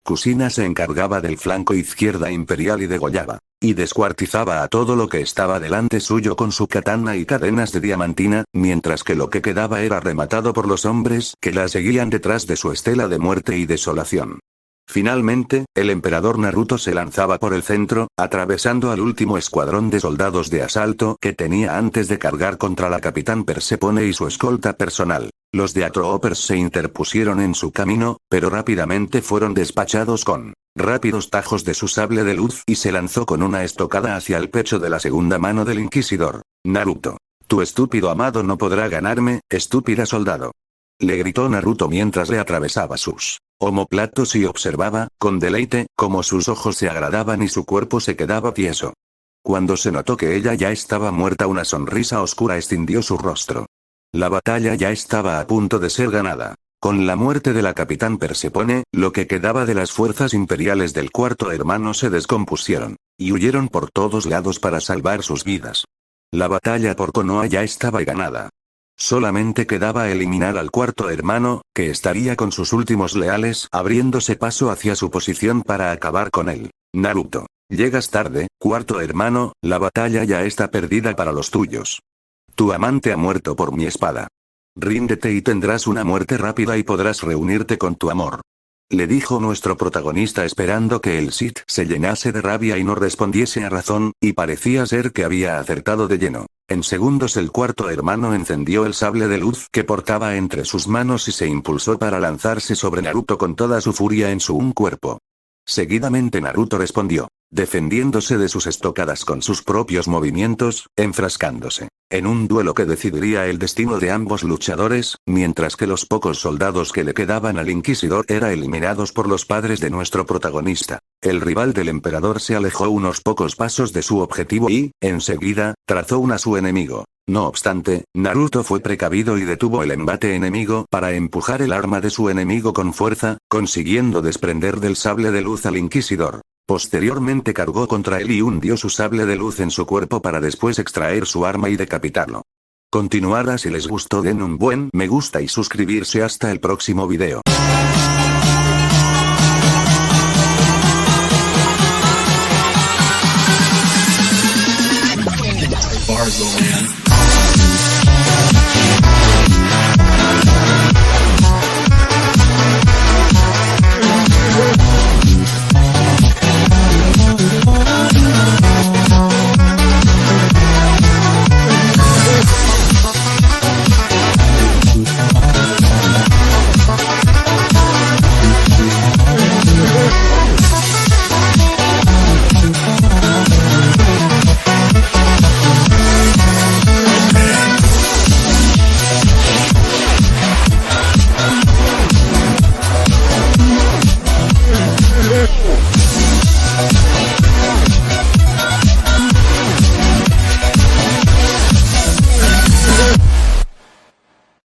Kushina se encargaba del flanco izquierda imperial y degollaba y descuartizaba a todo lo que estaba delante suyo con su katana y cadenas de diamantina, mientras que lo que quedaba era rematado por los hombres que la seguían detrás de su estela de muerte y desolación. Finalmente, el emperador Naruto se lanzaba por el centro, atravesando al último escuadrón de soldados de asalto que tenía antes de cargar contra la capitán Persepone y su escolta personal. Los Deathtroopers se interpusieron en su camino, pero rápidamente fueron despachados con rápidos tajos de su sable de luz y se lanzó con una estocada hacia el pecho de la segunda mano del inquisidor. «Naruto. Tu estúpido amado no podrá ganarme, estúpida soldado», le gritó Naruto mientras le atravesaba sus omóplatos y observaba, con deleite, cómo sus ojos se agradaban y su cuerpo se quedaba tieso. Cuando se notó que ella ya estaba muerta, una sonrisa oscura extinguió su rostro. La batalla ya estaba a punto de ser ganada. Con la muerte de la capitán Persepone, lo que quedaba de las fuerzas imperiales del cuarto hermano se descompusieron y huyeron por todos lados para salvar sus vidas. La batalla por Konoha ya estaba ganada. Solamente quedaba eliminar al cuarto hermano, que estaría con sus últimos leales abriéndose paso hacia su posición para acabar con él. «Naruto. Llegas tarde, cuarto hermano, la batalla ya está perdida para los tuyos. Tu amante ha muerto por mi espada. Ríndete y tendrás una muerte rápida y podrás reunirte con tu amor», le dijo nuestro protagonista esperando que el Sith se llenase de rabia y no respondiese a razón, y parecía ser que había acertado de lleno. En segundos el cuarto hermano encendió el sable de luz que portaba entre sus manos y se impulsó para lanzarse sobre Naruto con toda su furia en su cuerpo. Seguidamente Naruto respondió, defendiéndose de sus estocadas con sus propios movimientos, enfrascándose en un duelo que decidiría el destino de ambos luchadores, mientras que los pocos soldados que le quedaban al inquisidor eran eliminados por los padres de nuestro protagonista. El rival del emperador se alejó unos pocos pasos de su objetivo y, enseguida, trazó a su enemigo. No obstante, Naruto fue precavido y detuvo el embate enemigo para empujar el arma de su enemigo con fuerza, consiguiendo desprender del sable de luz al inquisidor. Posteriormente cargó contra él y hundió su sable de luz en su cuerpo para después extraer su arma y decapitarlo. Continuará. Si les gustó, den un buen me gusta y suscribirse. Hasta el próximo video. Bars, man.